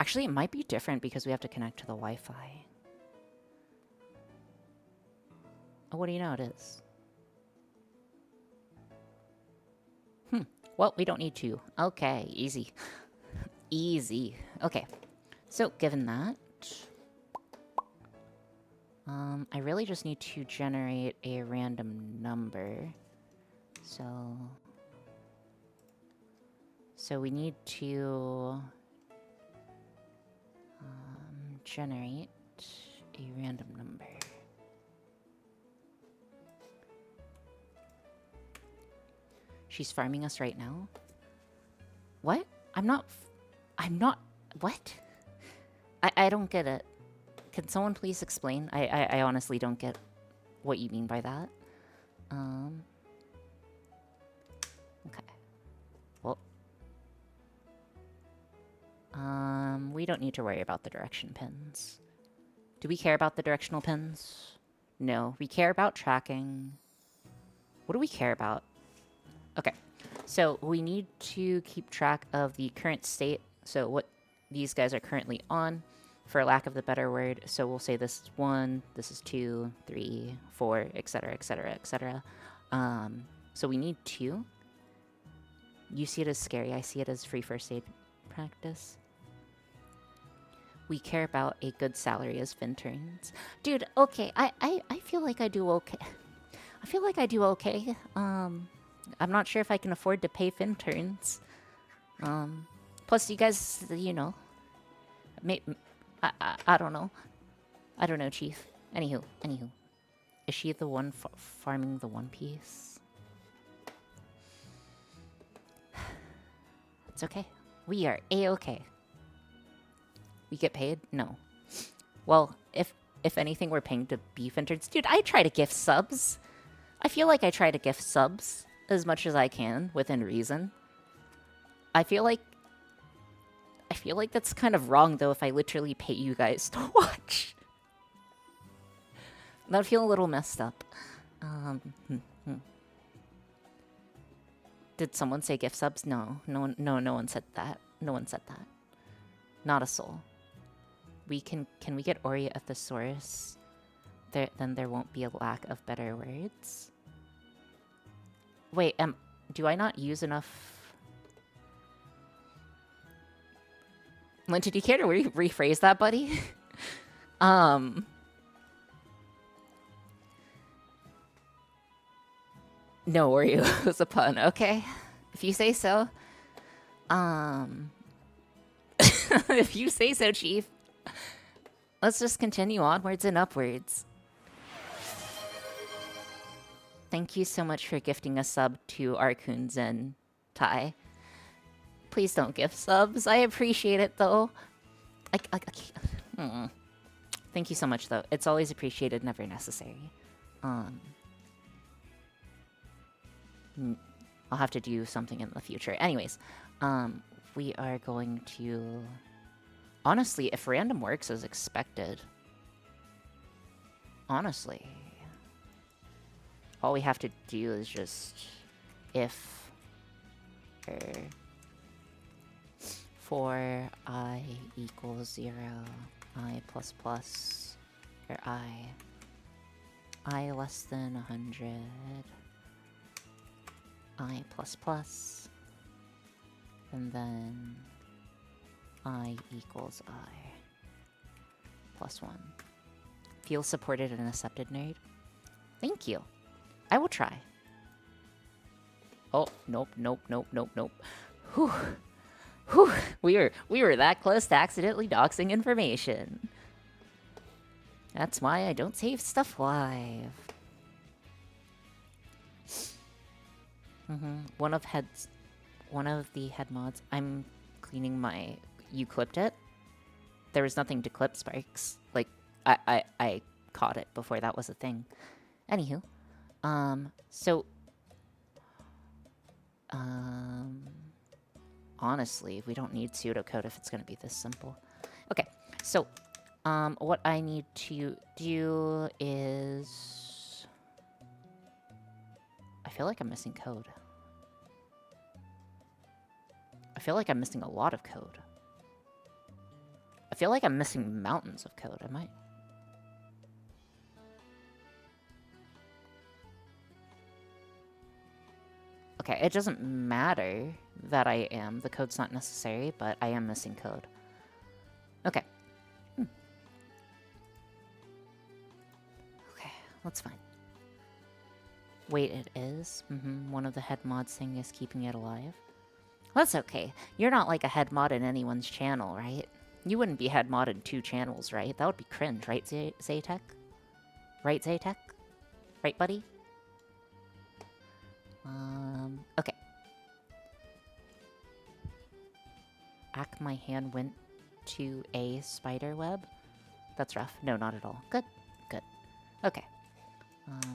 Actually, it might be different because we have to connect to the Wi-Fi. Oh, what do you know it is? Well, we don't need to. Okay, easy. Easy. Okay. So, given that... I really just need to generate a random number. So we need to generate a random number. She's farming us right now? What? I'm not... What? I don't get it. Can someone please explain? I honestly don't get what you mean by that. Okay. Well. We don't need to worry about the direction pins. Do we care about the directional pins? No. We care about tracking. What do we care about? Okay. So we need to keep track of the current state. So what these guys are currently on, for lack of the better word. So we'll say this is 1, this is 2, 3, 4, etc., etc., etc. So we need 2. You see it as scary. I see it as free first aid practice. We care about a good salary as Finterns. Dude, okay. I feel like I do okay. I feel like I do okay. I'm not sure if I can afford to pay Finterns. Plus, you guys, you know, I don't know. I don't know, Chief. Anywho. Is she the one farming the One Piece? It's okay. We are A-okay. We get paid? No. Well, if anything, we're paying to be Finterns. Dude, I try to gift subs. I feel like I try to gift subs as much as I can, within reason. I feel like that's kind of wrong, though, if I literally pay you guys to watch. That would feel a little messed up. Did someone say gift subs? No. No one said that. No one said that. Not a soul. Can we get Ori at the source? Then there won't be a lack of better words. Wait, do I not use enough? Lynn, did you care to rephrase that, buddy? No, Oreo was a pun. Okay, if you say so. If you say so, Chief. Let's just continue onwards and upwards. Thank you so much for gifting a sub to Arkuns and Tai. Please don't gift subs. I appreciate it, though. Thank you so much, though. It's always appreciated, never necessary. Um, I'll have to do something in the future. Anyways, we are going to... Honestly, if random works as expected... Honestly... All we have to do is just... If... for I equals 0, I plus plus, or I less than 100, I plus plus, and then I equals I plus 1. Feel supported and accepted, nerd? Thank you. I will try. Oh, nope, nope, nope, nope, nope. Whew. Whew. We were that close to accidentally doxing information. That's why I don't save stuff live. One of the head mods. I'm cleaning my. You clipped it. There was nothing to clip, Sparks. Like I caught it before that was a thing. Anywho, so. Honestly, we don't need pseudocode if it's going to be this simple. Okay, so what I need to do is... I feel like I'm missing code. I feel like I'm missing a lot of code. I feel like I'm missing mountains of code. Am I? Okay, it doesn't matter that I am. The code's not necessary, but I am missing code. Okay. Okay, that's fine. Wait, it is? One of the head mods saying is keeping it alive. That's okay. You're not like a head mod in anyone's channel, right? You wouldn't be head mod in 2 channels, right? That would be cringe, right, Zaytech? Right, Zaytech? Right, buddy? Okay. My hand went to a spider web. That's rough. No, not at all. Good. Good. Okay.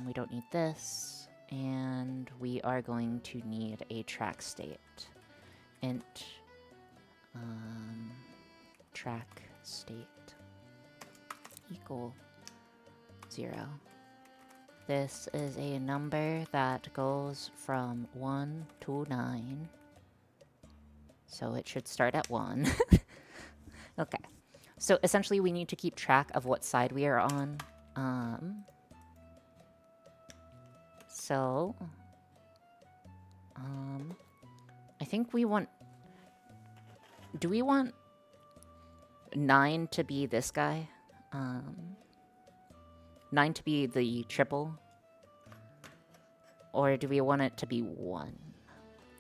We don't need this. And we are going to need a track state. Int. Track state. Equal 0. This is a number that goes from 1 to 9. So it should start at 1. Okay. So essentially we need to keep track of what side we are on. I think we want... Do we want 9 to be this guy? 9 to be the triple? Or do we want it to be 1?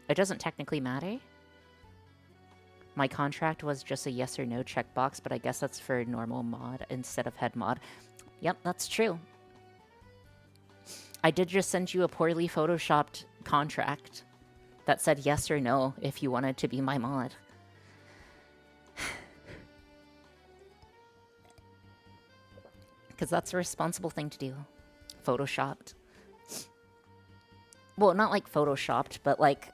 It doesn't technically matter. My contract was just a yes or no checkbox, but I guess that's for normal mod instead of head mod. Yep, that's true. I did just send you a poorly photoshopped contract that said yes or no if you wanted to be my mod. Because that's a responsible thing to do. Photoshopped. Well, not like photoshopped, but like...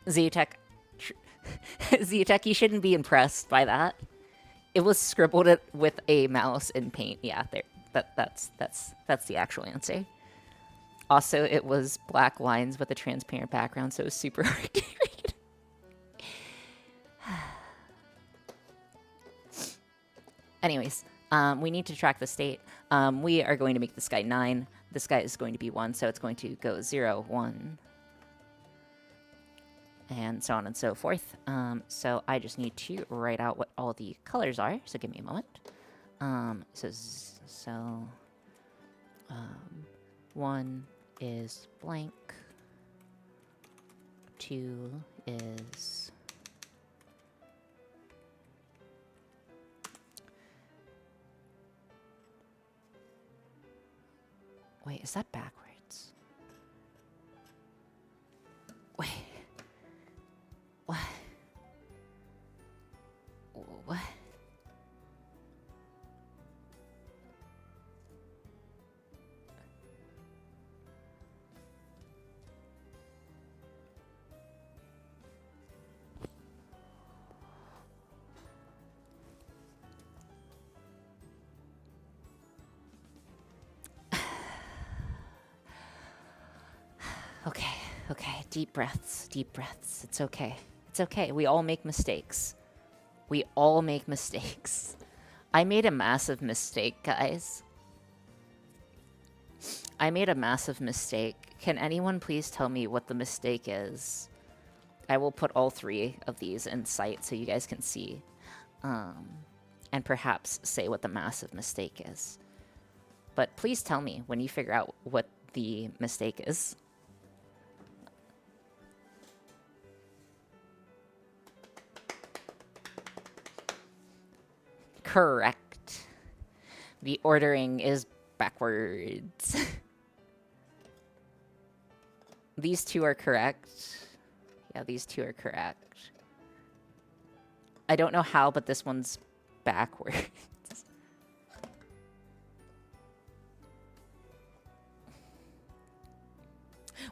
Zeotech... Zeotech, you shouldn't be impressed by that. It was scribbled it with a mouse in paint. Yeah, there. That's the actual answer. Also, it was black lines with a transparent background, so it was super hard to read. Anyways, we need to track the state. We are going to make this guy 9. This guy is going to be 1, so it's going to go 0, 1. And so on and so forth. So I just need to write out what all the colors are. So give me a moment. So 1 is blank. 2 is... Wait, is that backwards? Wait. What? What? Okay, deep breaths, deep breaths. It's okay. It's okay. We all make mistakes. We all make mistakes. I made a massive mistake, guys. I made a massive mistake. Can anyone please tell me what the mistake is? I will put all three of these in sight so you guys can see. And perhaps say what the massive mistake is. But please tell me when you figure out what the mistake is. Correct. The ordering is backwards. These two are correct. Yeah, these two are correct. I don't know how, but this one's backwards.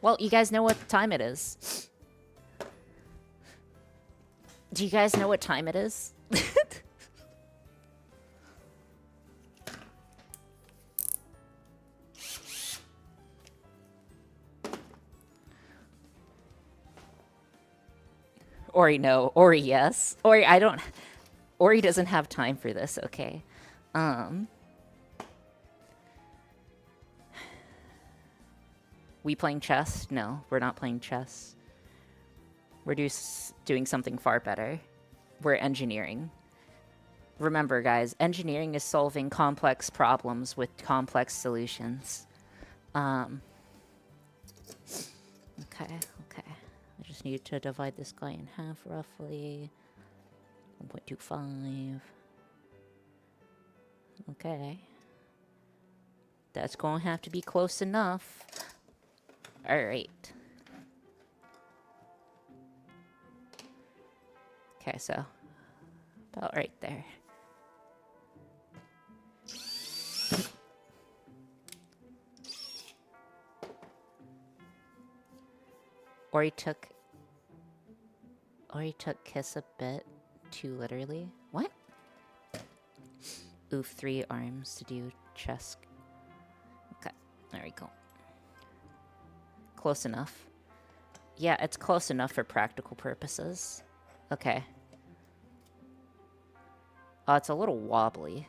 Well, you guys know what time it is. Do you guys know what time it is? Ori, no. Ori, yes. Ori, I don't... Ori doesn't have time for this, okay? We playing chess? No, we're not playing chess. We're doing something far better. We're engineering. Remember, guys, engineering is solving complex problems with complex solutions. Okay, okay. I just need to divide this guy in half, roughly. 1.25. Okay. That's going to have to be close enough. Alright. Okay, so about right there. Ori took kiss a bit too literally. What? Oof, 3 arms to do chess. Okay, there we go. Close enough. Yeah, it's close enough for practical purposes. Okay. Oh, it's a little wobbly.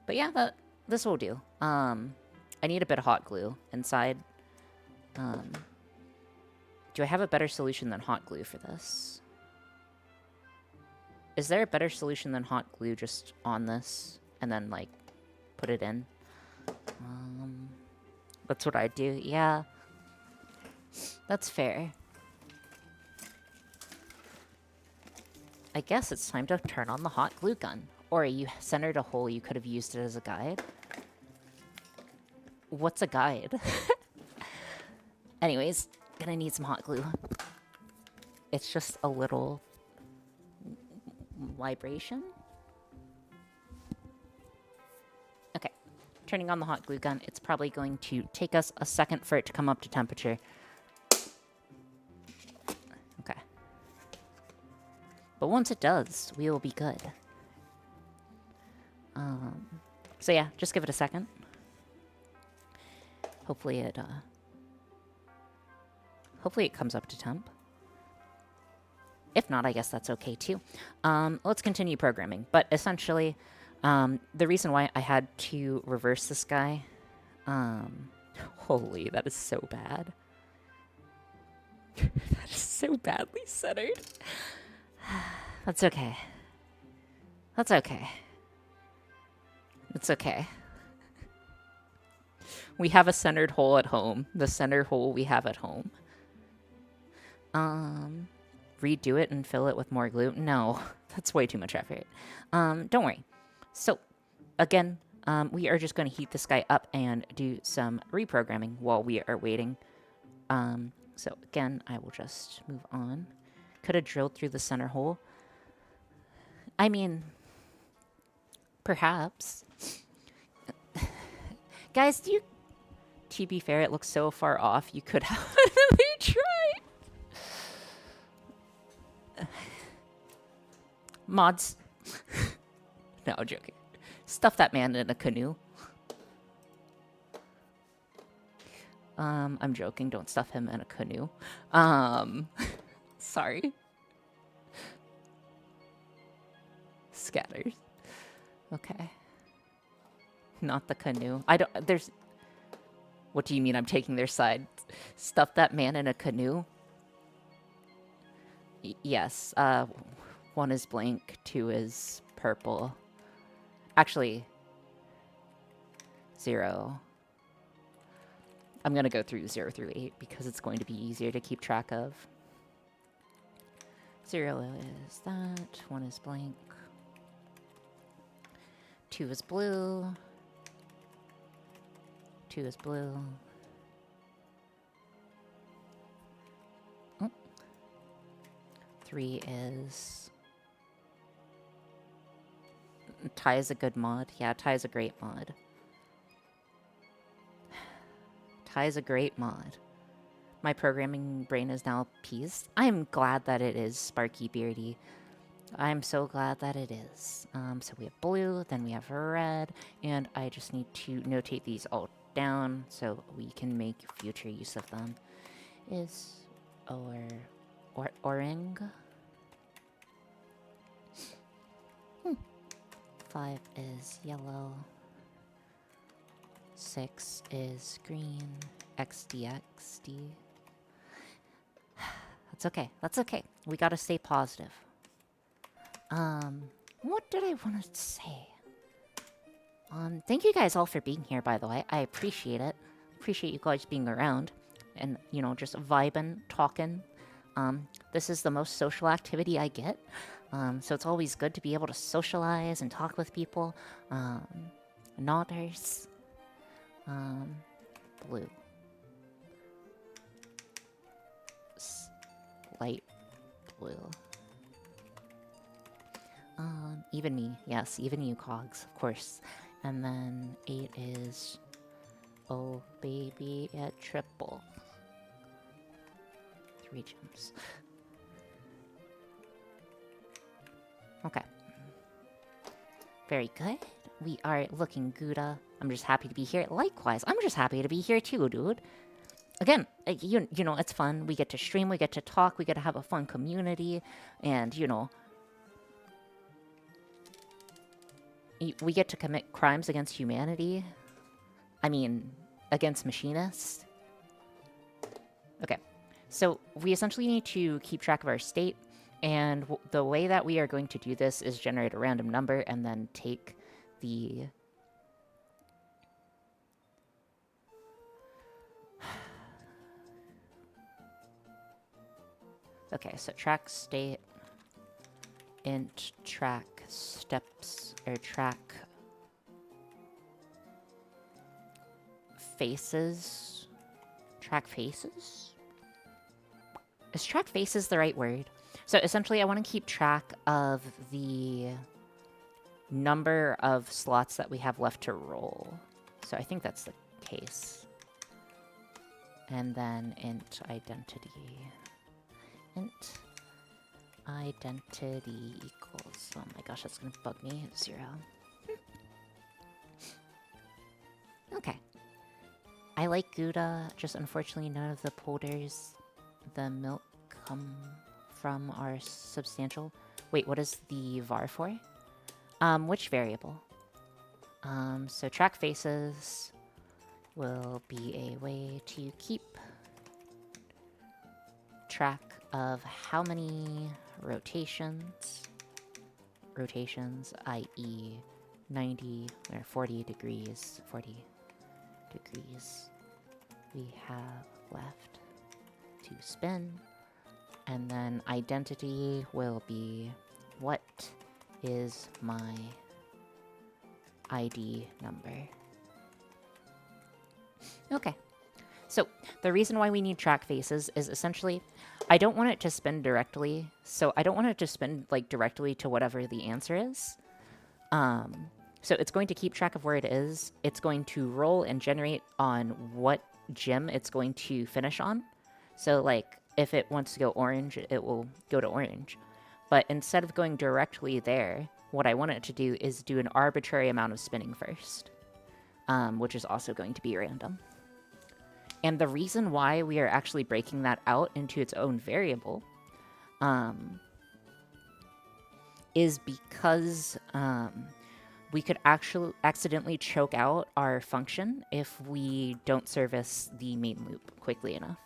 But yeah, this will do. I need a bit of hot glue inside. Do I have a better solution than hot glue for this? Is there a better solution than hot glue just on this and then, like, put it in? That's what I do. Yeah. That's fair. I guess it's time to turn on the hot glue gun. Or you centered a hole, you could have used it as a guide. What's a guide? Anyways, gonna need some hot glue. It's just a little vibration. Okay, turning on the hot glue gun. It's probably going to take us a second for it to come up to temperature. Okay. But once it does, we will be good. So yeah, just give it a second. Hopefully it comes up to temp. If not, I guess that's okay too. Let's continue programming. But essentially, the reason why I had to reverse this guy... holy, that is so bad. That is so badly centered. That's okay. That's okay. It's okay. We have a centered hole at home. The centered hole we have at home. Redo it and fill it with more glue? No, that's way too much effort. Don't worry. So, again, we are just going to heat this guy up and do some reprogramming while we are waiting. So, again, I will just move on. Could have drilled through the center hole. I mean, perhaps. Guys, to be fair, it looks so far off, you could have really tried. Mods. No, I'm joking. Stuff that man in a canoe. I'm joking. Don't stuff him in a canoe. Sorry. Scatters. Okay. Not the canoe. I don't. There's. What do you mean I'm taking their side? Stuff that man in a canoe? Yes. One is blank. Two is purple. Actually, 0. I'm going to go through 0 through 8 because it's going to be easier to keep track of. 0 is that. 1 is blank. 2 is blue. 2 is blue. Oh. 3 is... Tie is a good mod. Yeah, tie is a great mod. Tie is a great mod. My programming brain is now appeased. I'm glad that it is, Sparky Beardy. I'm so glad that it is. So we have blue, then we have red, and I just need to notate these all down so we can make future use of them. Is orange. 5 is yellow. 6 is green. XDXD. That's okay. That's okay. We gotta stay positive. What did I want to say? Thank you guys all for being here, by the way. I appreciate it. Appreciate you guys being around and, you know, just vibing, talking. This is the most social activity I get. So it's always good to be able to socialize and talk with people. Nodders. Blue. Light blue. Even me. Yes, even you, Cogs, of course. And then 8 is... Oh, baby, at triple. 3 gems. Okay. Very good. We are looking good. I'm just happy to be here. Likewise, I'm just happy to be here too, dude. Again, you know, it's fun. We get to stream, we get to talk, we get to have a fun community, and, you know, we get to commit crimes against humanity. I mean, against machinists. Okay, so we essentially need to keep track of our state, and the way that we are going to do this is generate a random number and then take the... Okay, so track state, int track steps, or track faces. Track faces? Is track faces the right word? So essentially I want to keep track of the number of slots that we have left to roll. So I think that's the case. And then int identity. Int identity equals... Oh my gosh, that's going to bug me. 0. Okay. I like Gouda, just unfortunately none of the polders the milk come from are substantial. Wait, what is the var for? Which variable? So track faces will be a way to keep track of how many rotations, i.e. 90 or 40 degrees, we have left to spin. And then identity will be what is my ID number. Okay. So the reason why we need track faces is essentially I don't want it to spin directly. So I don't want it to spin like directly to whatever the answer is. So it's going to keep track of where it is. It's going to roll and generate on what gem it's going to finish on. So like if it wants to go orange, it will go to orange. But instead of going directly there, what I want it to do is do an arbitrary amount of spinning first, which is also going to be random. And the reason why we are actually breaking that out into its own variable is because we could actually accidentally choke out our function if we don't service the main loop quickly enough.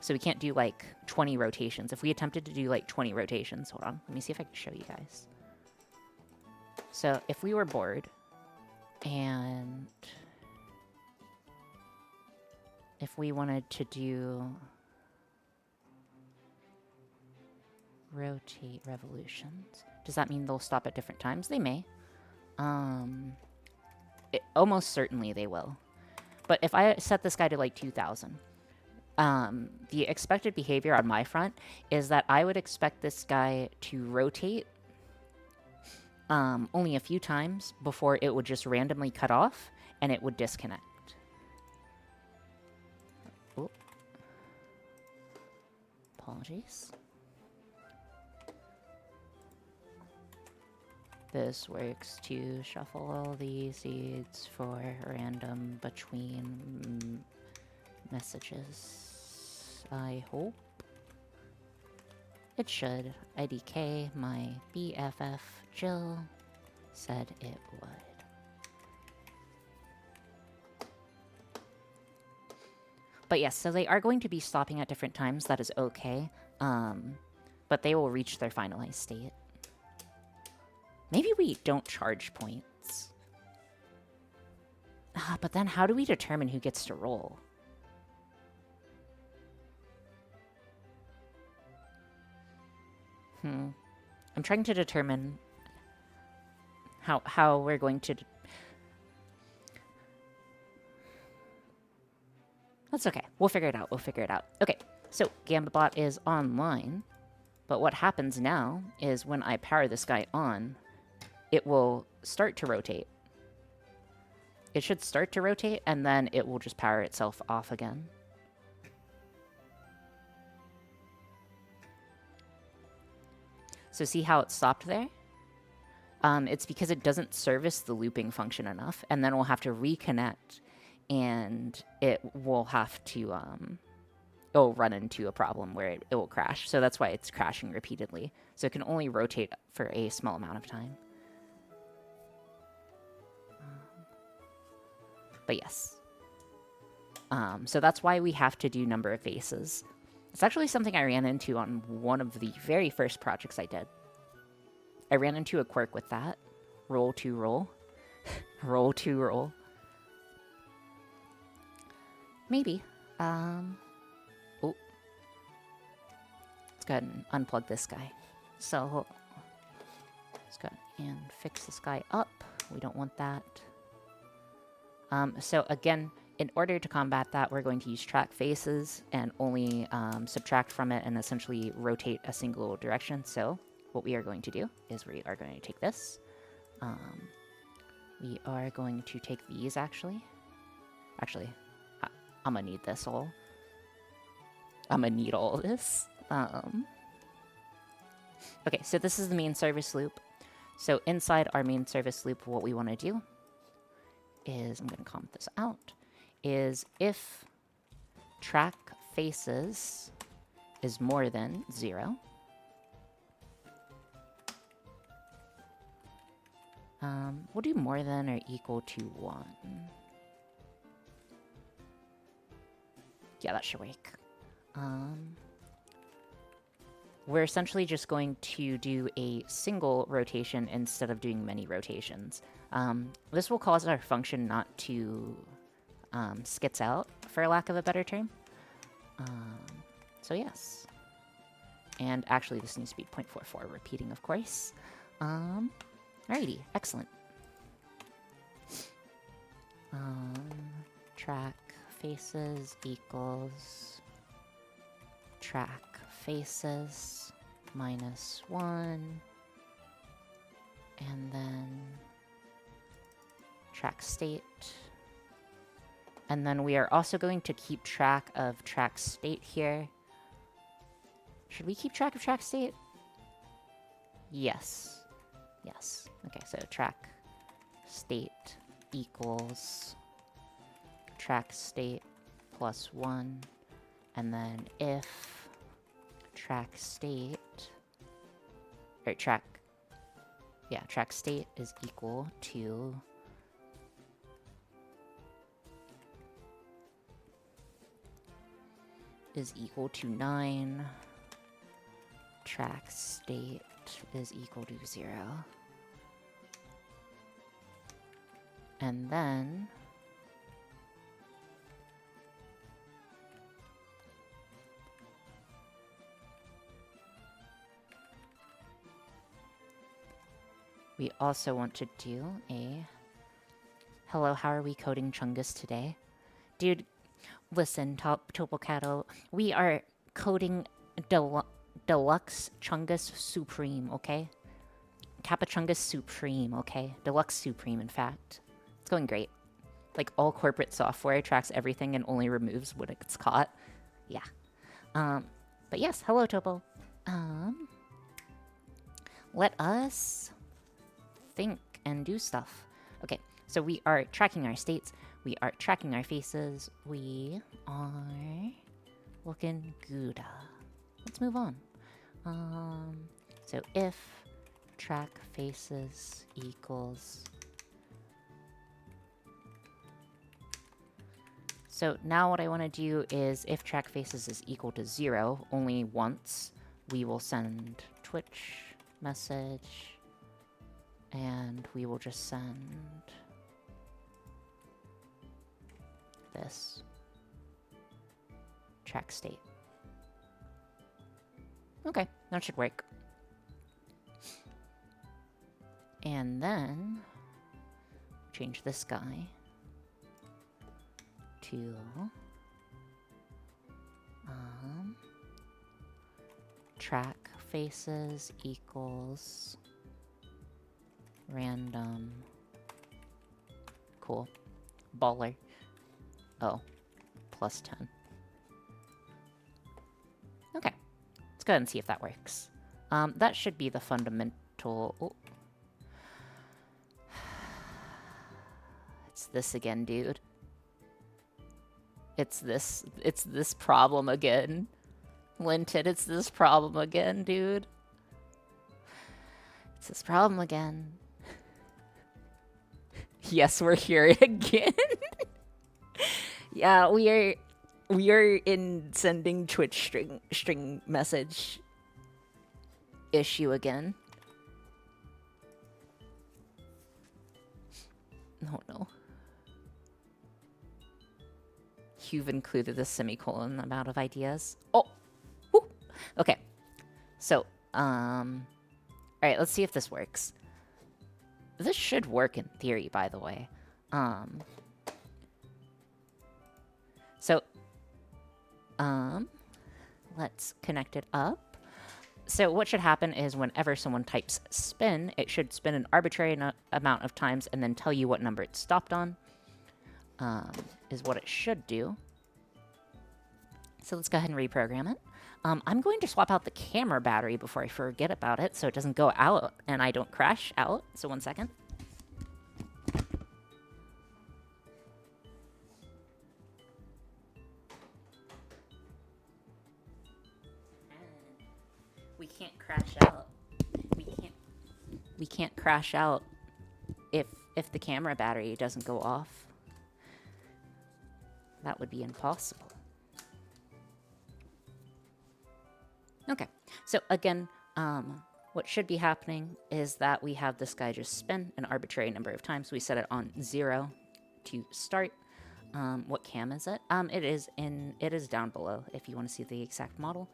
So we can't do like 20 rotations. If we attempted to do like 20 rotations, hold on, let me see if I can show you guys. So if we were bored and if we wanted to do rotate revolutions, does that mean they'll stop at different times? They may. Almost certainly they will. But if I set this guy to like 2,000, the expected behavior on my front is that I would expect this guy to rotate only a few times before it would just randomly cut off and it would disconnect. Oh. Apologies. This works to shuffle all these seeds for random between messages. I hope. It should. IDK, my BFF Jill, said it would. But yes, so they are going to be stopping at different times. That is okay. But they will reach their finalized state. Maybe we don't charge points. But then how do we determine who gets to roll? I'm trying to determine how we're going to... That's okay. We'll figure it out. We'll figure it out. Okay, so Gambit is online. But what happens now is when I power this guy on, it will start to rotate. It should start to rotate, and then it will just power itself off again. So see how it stopped there? It's because it doesn't service the looping function enough, and then we'll have to reconnect, and it will have to, it'll run into a problem where it will crash. So that's why it's crashing repeatedly. So it can only rotate for a small amount of time. But yes. So that's why we have to do number of faces. It's actually something I ran into on one of the very first projects I did. I ran into a quirk with that. Roll to roll. Roll to roll. Maybe. Oh. Let's go ahead and unplug this guy. So, let's go ahead and fix this guy up. We don't want that. So again, in order to combat that, we're going to use track faces and only subtract from it and essentially rotate a single direction. So what we are going to do is we are going to take this. We are going to take these, actually. Actually, I'm going to need this all. I'm going to need all of this. Okay, so this is the main service loop. So inside our main service loop, what we want to do is, I'm going to comment this out, is if track faces is more than 0, we'll do more than or equal to 1. Yeah, that should work. We're essentially just going to do a single rotation instead of doing many rotations. This will cause our function not to skits out, for lack of a better term. So yes. And actually this needs to be 0.44, repeating of course. Alrighty, excellent. Track faces equals track faces minus 1, and then track state. And then we are also going to keep track of track state here. Should we keep track of track state? Yes. Yes. Okay, so track state equals track state plus 1, and then if track state, or track state is equal to is equal to 9, track state is equal to 0. And then we also want to do a hello, how are we coding Chungus today? Dude, listen, Topocato, we are coding Deluxe Chungus Supreme, okay? Kappa Chungus Supreme, okay? Deluxe Supreme, in fact. It's going great. Like, all corporate software tracks everything and only removes when it gets caught. Yeah. But yes, hello, Topo. Let us think and do stuff. Okay, so we are tracking our states. We are tracking our faces. We are looking good. Let's move on. So if track faces equals... So now what I want to do is if track faces is equal to 0 only once, we will send Twitch message and we will just send this track state. Okay, that should work. And then change this guy to track faces equals random. Cool. Baller. Oh, plus 10. Okay, let's go ahead and see if that works. That should be the fundamental. Oh. It's this again, dude. It's this problem again. Linton, it's this problem again, dude. It's this problem again. Yes, we're here again. Yeah, we are in sending Twitch string message issue again. Oh no. You've included a semicolon amount of ideas. Oh! Woo. Okay. So, alright, let's see if this works. This should work in theory, by the way. So, let's connect it up. So what should happen is whenever someone types spin, it should spin an arbitrary amount of times and then tell you what number it stopped on. Is what it should do. So let's go ahead and reprogram it. I'm going to swap out the camera battery before I forget about it so it doesn't go out and I don't crash out. So 1 second. We can't crash out. We can't crash out if the camera battery doesn't go off. That would be impossible. Okay, so again, what should be happening is that we have this guy just spin an arbitrary number of times. We set it on 0 to start. What cam is it? It is down below if you want to see the exact model.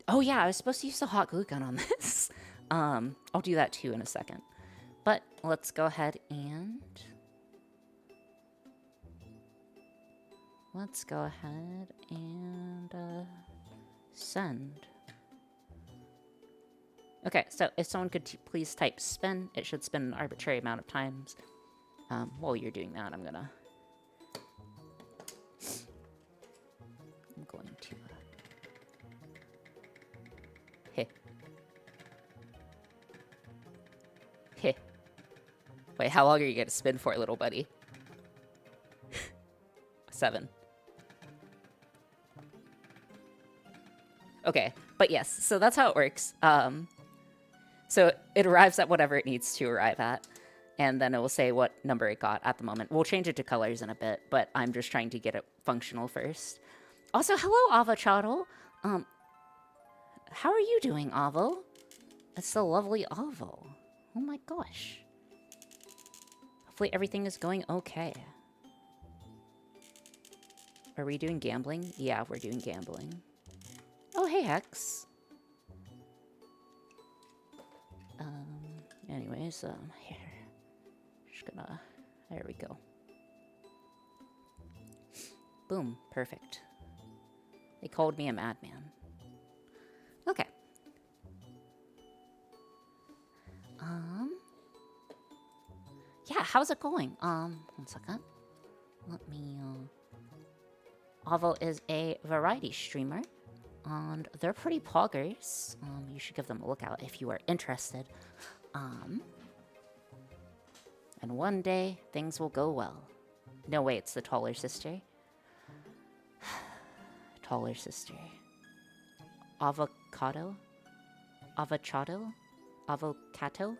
Oh yeah, I was supposed to use the hot glue gun on this. I'll do that too in a second. But let's go ahead and send. Okay, so if someone could please type spin, it should spin an arbitrary amount of times. While you're doing that, I'm going to Heh. Wait, how long are you going to spin for, little buddy? 7. Okay, but yes, so that's how it works. So it arrives at whatever it needs to arrive at, and then it will say what number it got at the moment. We'll change it to colors in a bit, but I'm just trying to get it functional first. Also, hello, Avocado. How are you doing, Avo? It's the lovely Avo. Oh my gosh. Hopefully everything is going okay. Are we doing gambling? Yeah, we're doing gambling. Oh, hey, Hex. Anyways, here. Just gonna... There we go. Boom. Perfect. They called me a madman. Okay. Yeah, how's it going? One second. Let me, Avo is a variety streamer, and they're pretty poggers. You should give them a look out if you are interested. And one day, things will go well. No, wait, it's the taller sister. Taller sister. Avocado? Avocado? Avocado?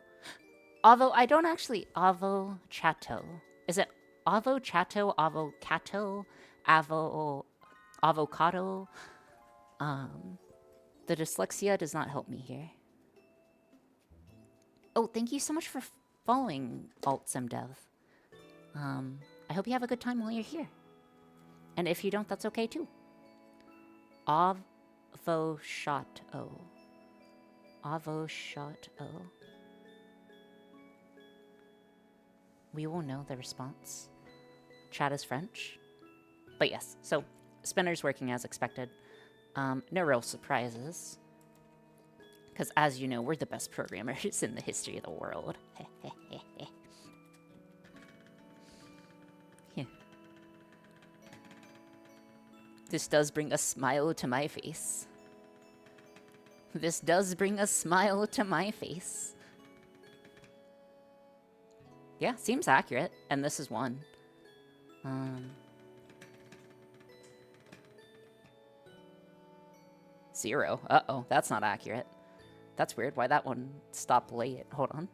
Avo, I don't actually... Avo-chato. Is it avo-chato, avocado, avocado? The dyslexia does not help me here. Oh, thank you so much for following AltSimDev. I hope you have a good time while you're here. And if you don't, that's okay too. Avo-chato. Avo-chato. We will know the response. Chat is French. But yes, so Spinner's working as expected. No real surprises. Because as you know, we're the best programmers in the history of the world. Yeah. This does bring a smile to my face. This does bring a smile to my face. Yeah, seems accurate. And this is 1. 0. Uh-oh, that's not accurate. That's weird. Why that one stopped late? Hold on.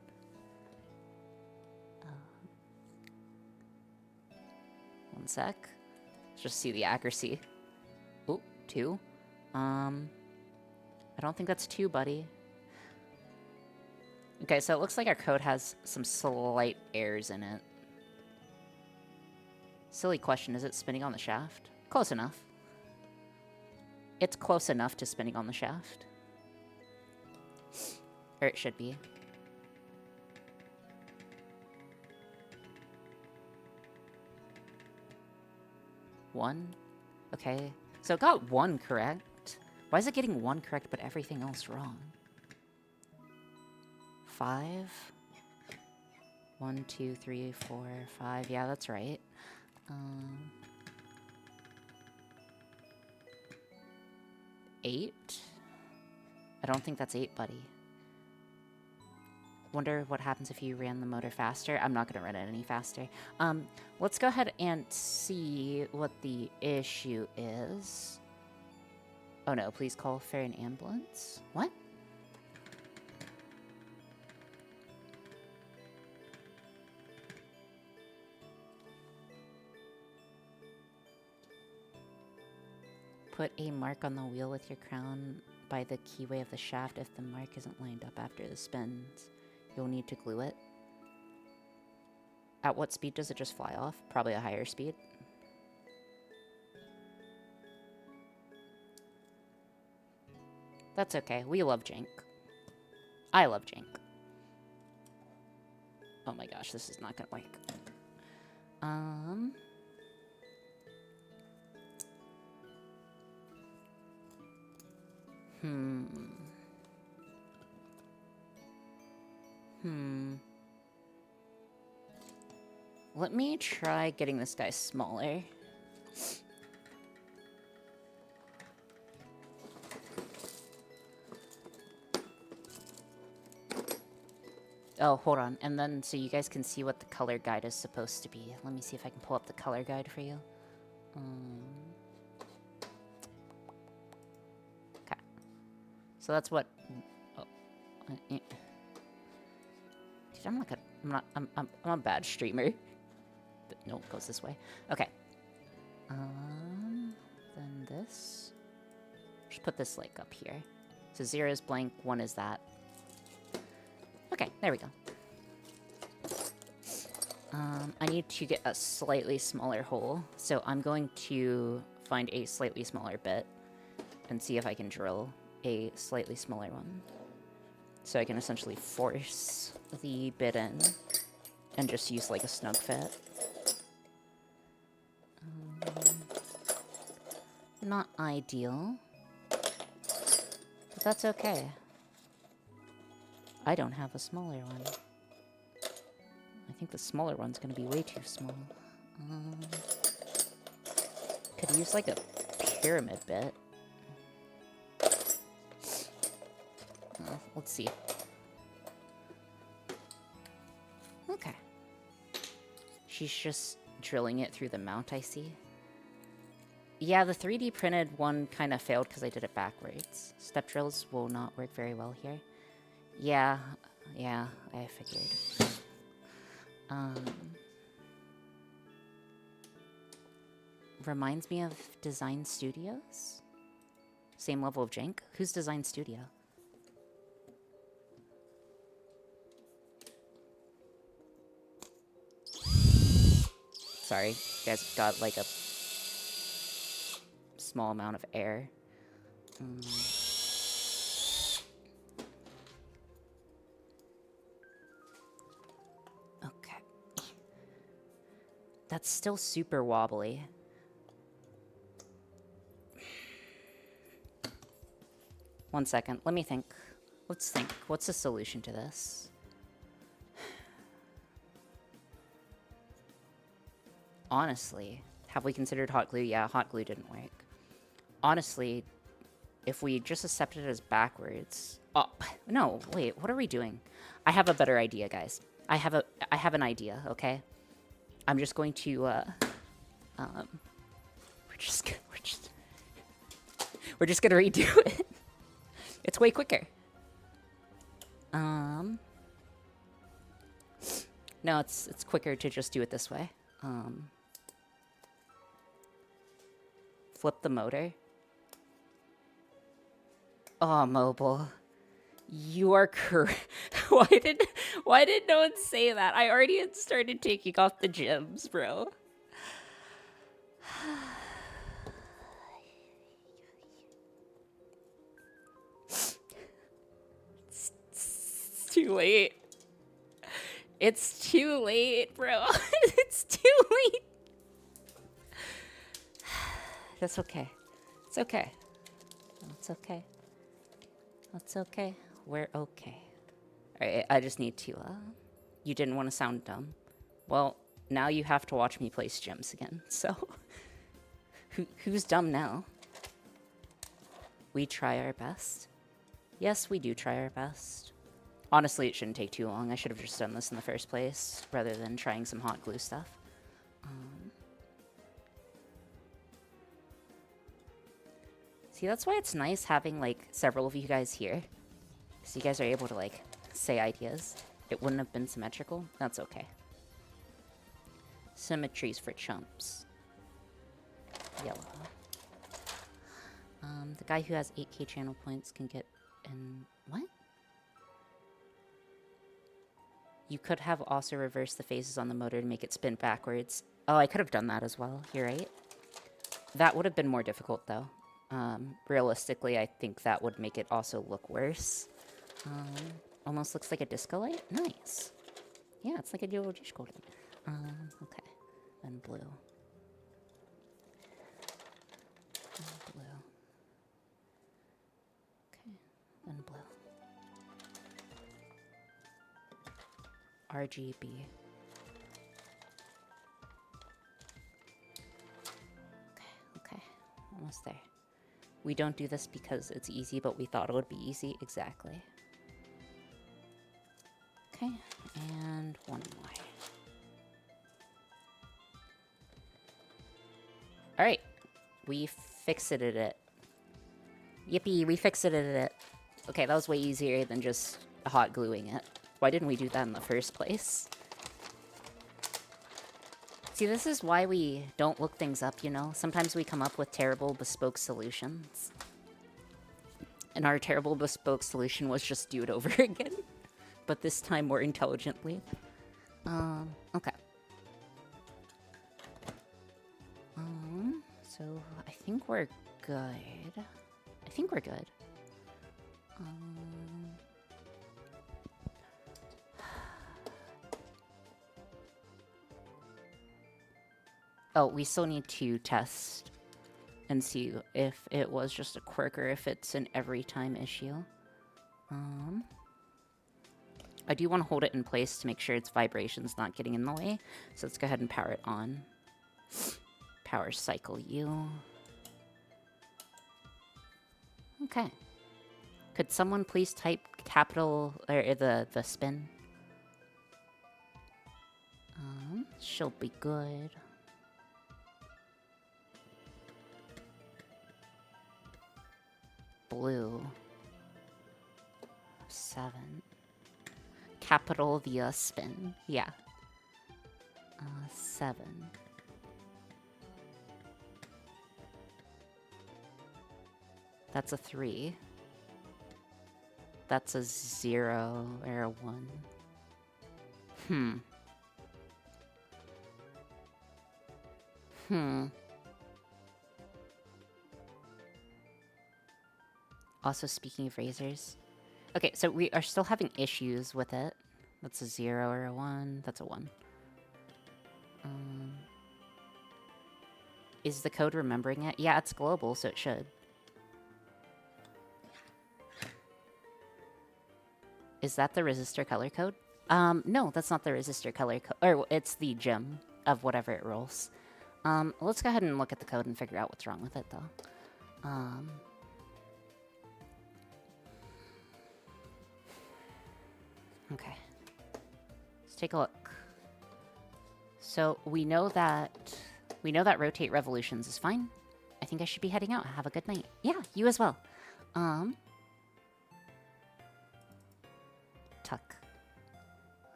One sec. Let's just see the accuracy. Ooh, 2. I don't think that's 2, buddy. Okay, so it looks like our code has some slight errors in it. Silly question, is it spinning on the shaft? Close enough. It's close enough to spinning on the shaft. Or it should be. One? Okay. So it got 1 correct. Why is it getting 1 correct but everything else wrong? 5? 1, 2, 3, 4, 5. Yeah, that's right. 8? I don't think that's 8, buddy. Wonder what happens if you ran the motor faster. I'm not going to run it any faster. Let's go ahead and see what the issue is. Oh no, please call for an ambulance. What? Put a mark on the wheel with your crown by the keyway of the shaft. If the mark isn't lined up after the spins, you'll need to glue it. At what speed does it just fly off? Probably a higher speed. That's okay. We love jank. I love jank. Oh my gosh, this is not gonna work. Let me try getting this guy smaller. Oh, hold on. And then so you guys can see what the color guide is supposed to be. Let me see if I can pull up the color guide for you. Okay. So that's what... Oh, Dude, I'm like a... I'm a bad streamer. But no, it goes this way. Okay. Then this. Just put this like up here. So 0 is blank, 1 is that. Okay, there we go. I need to get a slightly smaller hole, so I'm going to find a slightly smaller bit and see if I can drill a slightly smaller one. So I can essentially force the bit in and just use like a snug fit. Not ideal, but that's okay. I don't have a smaller one. I think the smaller one's gonna be way too small. Could use like a pyramid bit. Let's see. Okay. She's just drilling it through the mount, I see. Yeah, the 3D printed one kind of failed because I did it backwards. Step drills will not work very well here. Yeah, I figured. Reminds me of Design Studios? Same level of jank? Who's Design Studio? Sorry, you guys got like a small amount of air. Okay. That's still super wobbly. One second, let me think. Let's think. What's the solution to this? Honestly, have we considered hot glue? Yeah, hot glue didn't work. Honestly, if we just accepted it as backwards... Oh, no, wait, what are we doing? I have a better idea, guys. I have an idea, okay? I'm just going to, we're just gonna redo it. It's way quicker. No, it's quicker to just do it this way. Flip the motor. Oh, mobile. You are correct. Why did no one say that? I already had started taking off the gems, bro. It's too late. It's too late, bro. It's too late. That's okay. It's okay. It's okay. It's okay. We're okay. Alright, I just need to, you didn't want to sound dumb. Well, now you have to watch me place gems again, so... Who's dumb now? We try our best. Yes, we do try our best. Honestly, it shouldn't take too long. I should have just done this in the first place, rather than trying some hot glue stuff. See, that's why it's nice having, like, several of you guys here. So you guys are able to, like, say ideas. It wouldn't have been symmetrical. That's okay. Symmetry's for chumps. Yellow. The guy who has 8k channel points can get in... What? You could have also reversed the phases on the motor to make it spin backwards. Oh, I could have done that as well. You're right. That would have been more difficult, though. Realistically, I think that would make it also look worse. Almost looks like a disco light. Nice. Yeah, it's like a dual disco light. Okay. Then blue. And blue. Okay. Then blue. RGB. Okay. Almost there. We don't do this because it's easy, but we thought it would be easy. Exactly. Okay, and one more. Alright. We fixed it. Yippee, we fixed it. Okay, that was way easier than just hot gluing it. Why didn't we do that in the first place? See, this is why we don't look things up, you know? Sometimes we come up with terrible bespoke solutions. And our terrible bespoke solution was just do it over again. But this time more intelligently. Okay. So I think we're good. Oh, we still need to test and see if it was just a quirk or if it's an every time issue. I do want to hold it in place to make sure its vibration's not getting in the way. So let's go ahead and power it on. Power cycle U. Okay. Could someone please type capital or the spin? She'll be good. Blue. 7. Capital via spin. Yeah. 7. That's a 3. That's a 0 or a 1. Also, speaking of razors. Okay, so we are still having issues with it. That's a 0 or a 1. That's a 1. Is the code remembering it? Yeah, it's global, so it should. Is that the resistor color code? No, that's not the resistor color code. Or it's the gem of whatever it rolls. Let's go ahead and look at the code and figure out what's wrong with it, though. Okay. Let's take a look. So we know that rotate revolutions is fine. I think I should be heading out. Have a good night. Yeah, you as well. Tuck.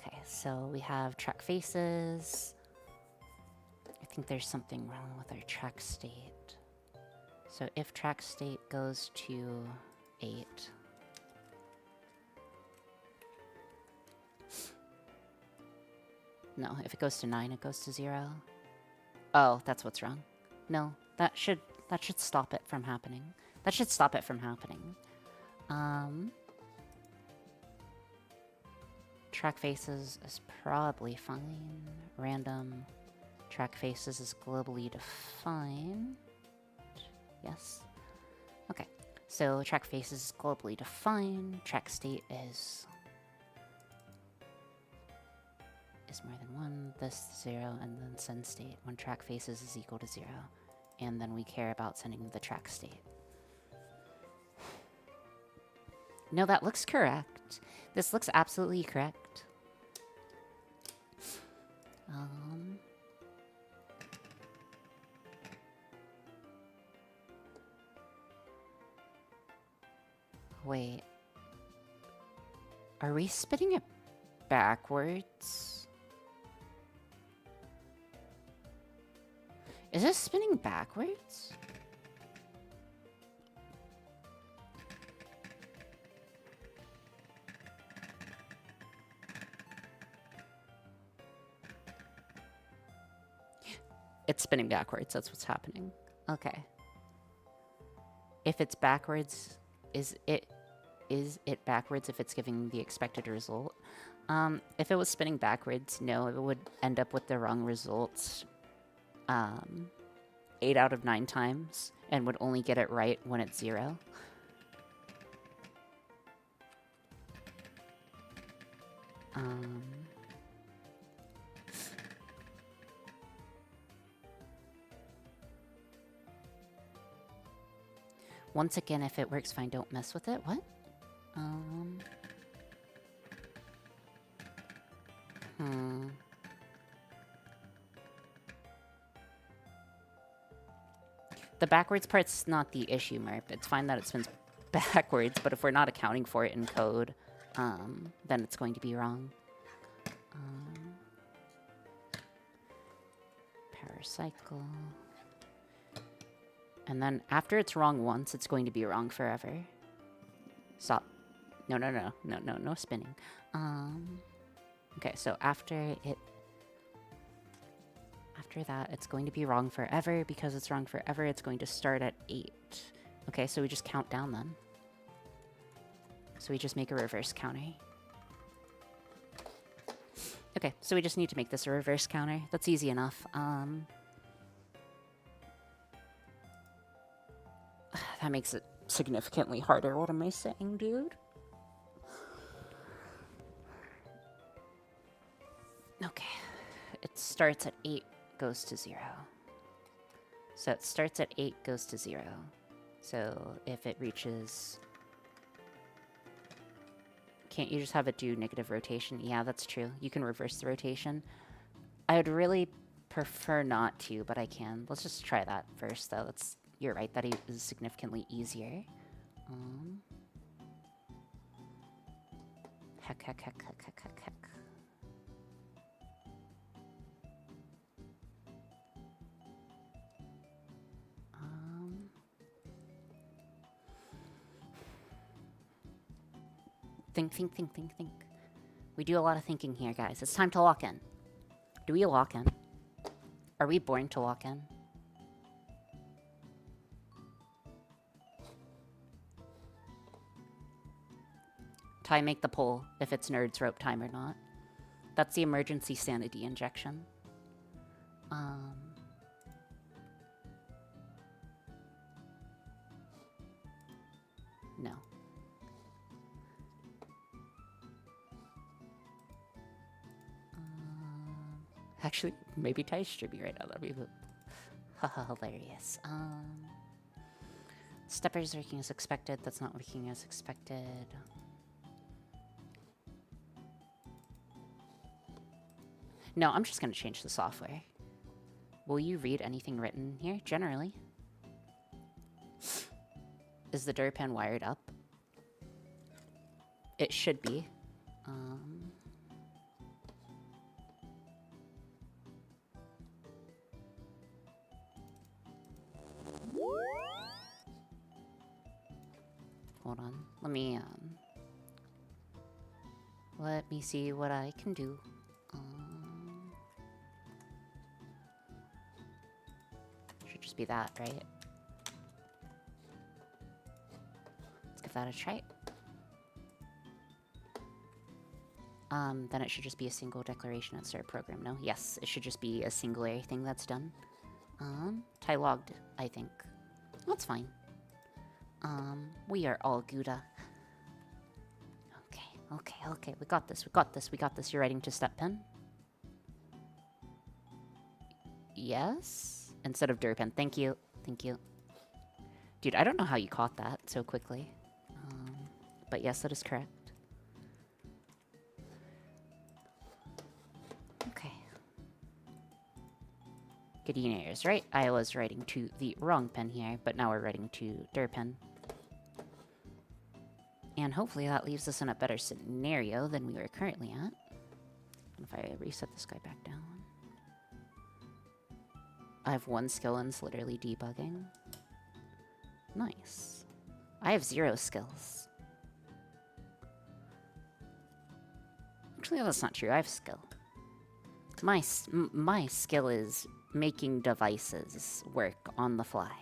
Okay, so we have track faces. I think there's something wrong with our track state. So if track state goes to 8. No, if it goes to 9, it goes to 0. Oh, that's what's wrong. No, that should stop it from happening. That should stop it from happening. Track faces is probably fine. Random track faces is globally defined. Yes. Okay. So track faces is globally defined. Track state is more than 1, this 0, and then send state when track faces is equal to 0. And then we care about sending the track state. No, that looks correct. This looks absolutely correct. Wait. Are we spinning it backwards? Is this spinning backwards? It's spinning backwards, that's what's happening. Okay. If it's backwards, is it backwards if it's giving the expected result? If it was spinning backwards, no, it would end up with the wrong results 8 out of 9 times and would only get it right when it's 0. Once again, if it works fine, don't mess with it. What? The backwards part's not the issue, Merp. It's fine that it spins backwards, but if we're not accounting for it in code, then it's going to be wrong. Power cycle. And then after it's wrong once, it's going to be wrong forever. Stop. No, no, no, no, no, no spinning. Okay, so after that, it's going to be wrong forever. Because it's wrong forever, it's going to start at 8. Okay, so we just count down then. So we just make a reverse counter. Okay, so we just need to make this a reverse counter. That's easy enough. That makes it significantly harder. What am I saying, dude? Okay. It starts at 8, goes to 0. So it starts at 8, goes to 0. So if it reaches... Can't you just have it do negative rotation? Yeah, that's true. You can reverse the rotation. I would really prefer not to, but I can. Let's just try that first, though. You're right, that is significantly easier. Heck. Think. We do a lot of thinking here, guys. It's time to lock in. Do we lock in? Are we born to lock in? Ty, make the poll if it's Nerds Rope time or not. That's the emergency sanity injection. No. Actually, maybe Ty should be right now. That'd be hilarious. Stepper's working as expected. That's not working as expected. No, I'm just going to change the software. Will you read anything written here? Generally. Is the DurPen wired up? It should be. Hold on. Let me see what I can do. Should just be that, right? Let's give that a try. Then it should just be a single declaration at start program, no? Yes, it should just be a singular thing that's done. Ty logged, I think. That's fine. We are all Gouda. Okay. We got this. You're writing to step pen? Yes? Instead of DurPen. Thank you. Dude, I don't know how you caught that so quickly. But yes, that is correct. Okay. Gideon is right. I was writing to the wrong pen here, but now we're writing to DurPen. And hopefully that leaves us in a better scenario than we were currently at. If I reset this guy back down. I have 1 skill and it's literally debugging. Nice. I have 0 skills. Actually, that's not true. I have skill. My skill is making devices work on the fly.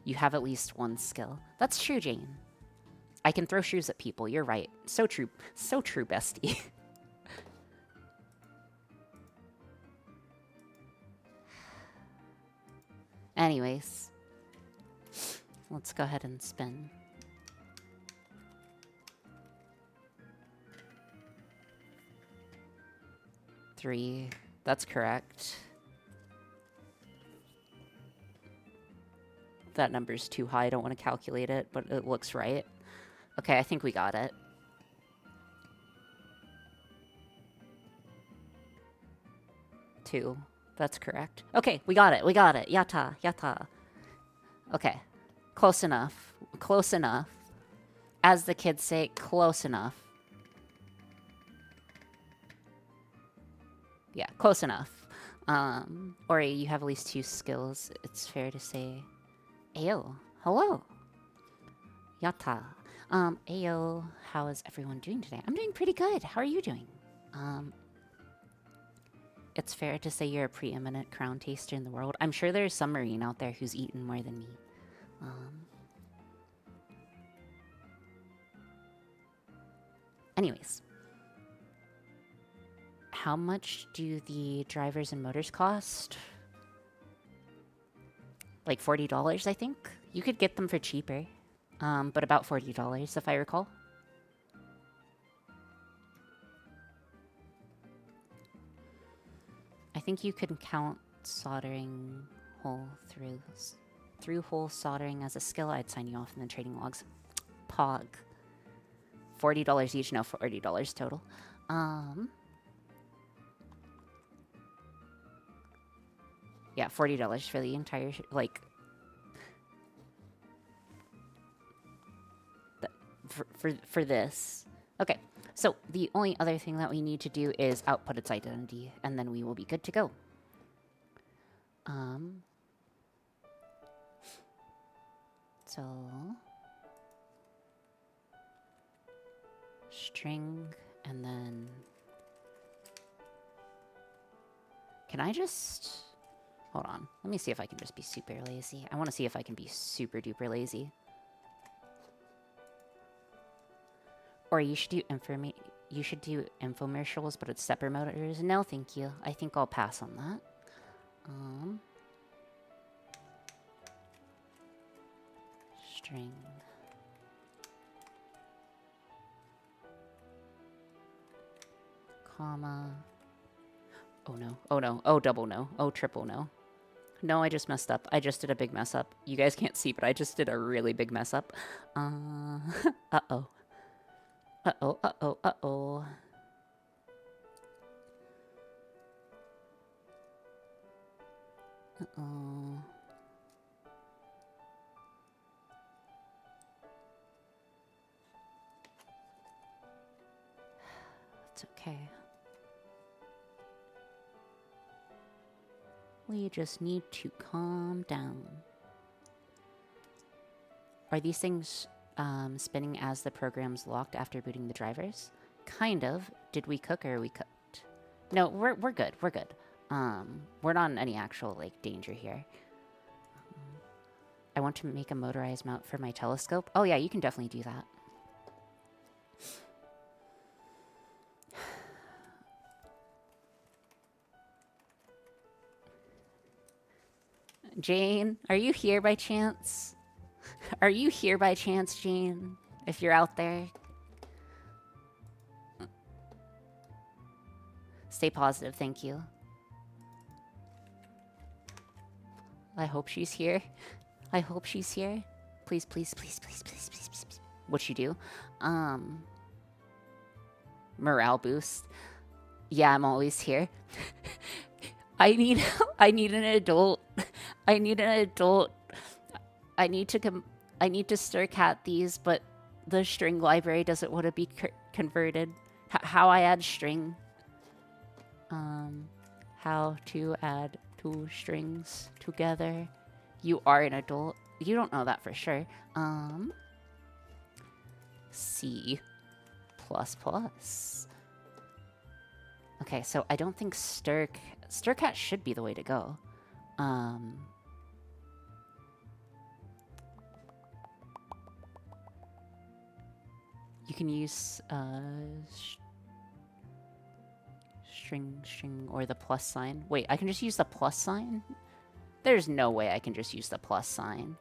You have at least 1 skill. That's true, Jane. I can throw shoes at people. You're right. So true. So true, bestie. Anyways. Let's go ahead and spin. Three. That's correct. That number's too high. I don't want to calculate it, but it looks right. Okay, I think we got it. 2. That's correct. Okay, we got it. We got it. Yatta, yatta. Okay. Close enough. Close enough. As the kids say, close enough. Yeah, close enough. Ori, you have at least 2 skills, it's fair to say. Ayo, hello. Yatta. Ayo, how is everyone doing today? I'm doing pretty good. How are you doing? It's fair to say you're a preeminent crown taster in the world. I'm sure there's some Marine out there who's eaten more than me. Anyways. How much do the drivers and motors cost? Like $40, I think? You could get them for cheaper. But about $40, if I recall. I think you can count soldering hole through hole soldering as a skill. I'd sign you off in the trading logs. Pog. $40 each, no, $40 total. Yeah, $40 for the entire, like... For this. Okay, so the only other thing that we need to do is output its identity, and then we will be good to go. So... String, and then... Can I just... Hold on. Let me see if I can just be super lazy. I want to see if I can be super duper lazy. Or you should do infomercials, but it's stepper motors. No, thank you. I think I'll pass on that. String. Comma. Oh no. Oh no. Oh double no. Oh triple no. No, I just messed up. I just did a big mess up. You guys can't see, but I just did a really big mess up. Uh-oh. Uh-oh, uh-oh, uh-oh. Uh-oh. It's okay. We just need to calm down. Are these things spinning as the program's locked after booting the drivers? Kind of. Did we cook or are we cooked? No, we're good. We're good. We're not in any actual like danger here. I want to make a motorized mount for my telescope. Oh yeah, you can definitely do that. Jane, are you here by chance? Are you here by chance, Jane? If you're out there. Stay positive, thank you. I hope she's here. I hope she's here. Please, please, please, please, please, please, please, please. What'd you do? Morale boost. Yeah, I'm always here. I need an adult. I need an adult. I need to stir cat these, but the string library doesn't want to be converted. How I add string? How to add 2 strings together. You are an adult. You don't know that for sure. C++. Okay, so I don't think stircat should be the way to go. You can use string or the plus sign. Wait, I can just use the plus sign? There's no way I can just use the plus sign.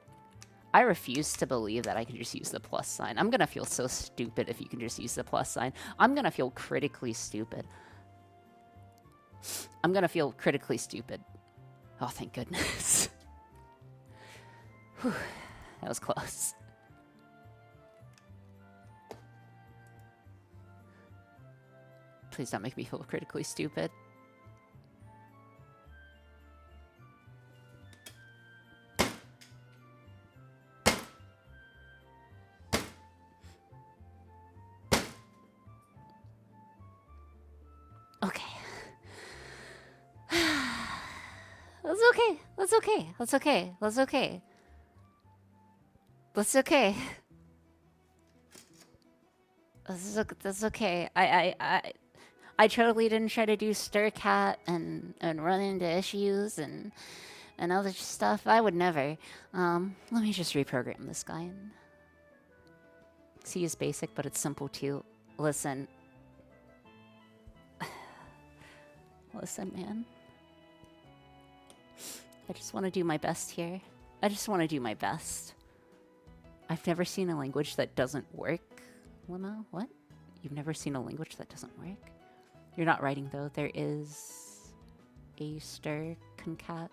I refuse to believe that I can just use the plus sign. I'm gonna feel so stupid if you can just use the plus sign. I'm gonna feel critically stupid. I'm gonna feel critically stupid. Oh, thank goodness. Whew, that was close. Please don't make me feel critically stupid. That's okay. That's okay. That's okay. That's okay. That's okay. That's okay. I totally didn't try to do stir cat and run into issues and other stuff. I would never. Let me just reprogram this guy. C is basic, but it's simple too. Listen. Listen, man. I just want to do my best here. I just want to do my best. I've never seen a language that doesn't work. Limo? What? You've never seen a language that doesn't work? You're not writing, though. There is a stir concat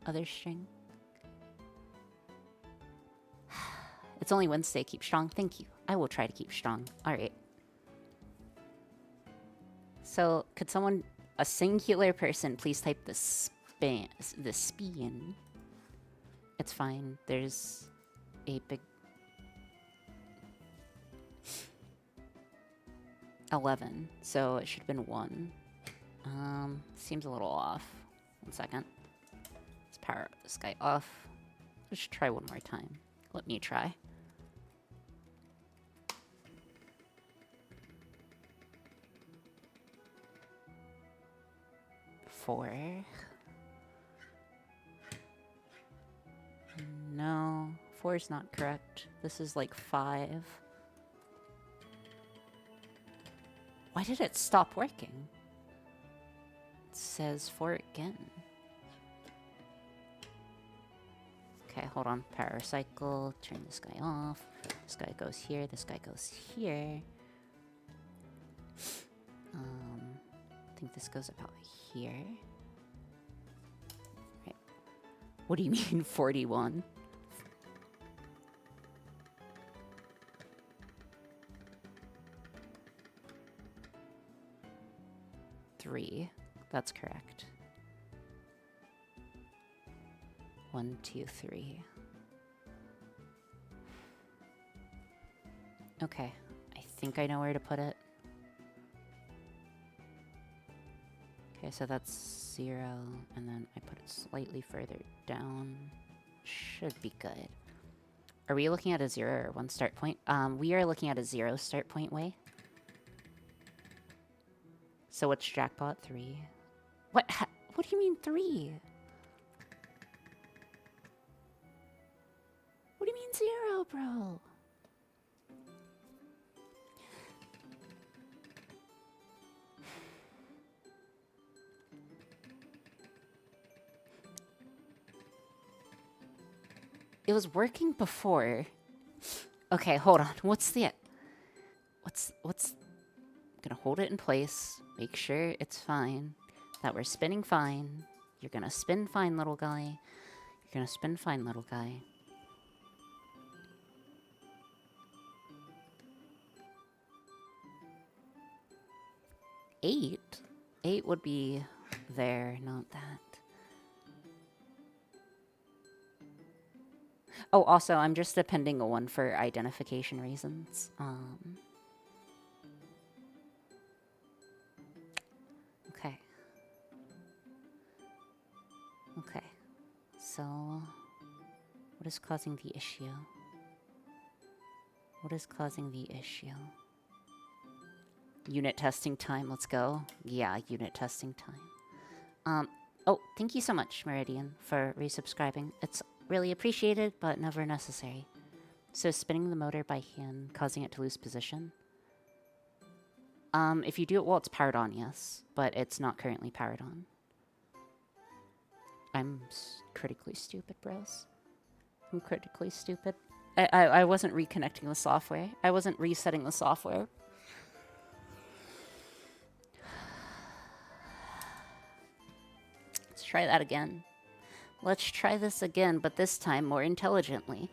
other string. It's only Wednesday. Keep strong. Thank you. I will try to keep strong. All right. So, could someone, a singular person, please type the span, the spian? It's fine. There's a big 11, so it should have been 1. Seems a little off. 1 second. Let's power this guy off. Let's try one more time. Let me try. Four. No, 4 is not correct. This is like 5. Why did it stop working? It says 4 again. Okay, hold on. Power cycle. Turn this guy off. This guy goes here. This guy goes here. I think this goes about here. Right. What do you mean 41? Three. That's correct. 1, 2, 3. Okay. I think I know where to put it. Okay, so that's 0, and then I put it slightly further down. Should be good. Are we looking at a 0 or 1 start point? We are looking at a 0 start point way. So what's jackpot? 3. What? What do you mean 3? What do you mean 0, bro? It was working before. Okay, hold on. What's gonna hold it in place, make sure it's fine, that we're spinning fine. You're gonna spin fine, little guy. You're gonna spin fine, little guy. Eight? 8 would be there, not that. Oh, also, I'm just appending a 1 for identification reasons. Okay. Okay. So, what is causing the issue? What is causing the issue? Unit testing time, let's go. Yeah, unit testing time. Oh, thank you so much, Meridian, for resubscribing. It's really appreciated, but never necessary. So spinning the motor by hand, causing it to lose position. If you do it while it's powered on, yes, but it's not currently powered on. I'm critically stupid, bros. I'm critically stupid. I wasn't reconnecting the software. I wasn't resetting the software. Let's try that again. Let's try this again, but this time more intelligently.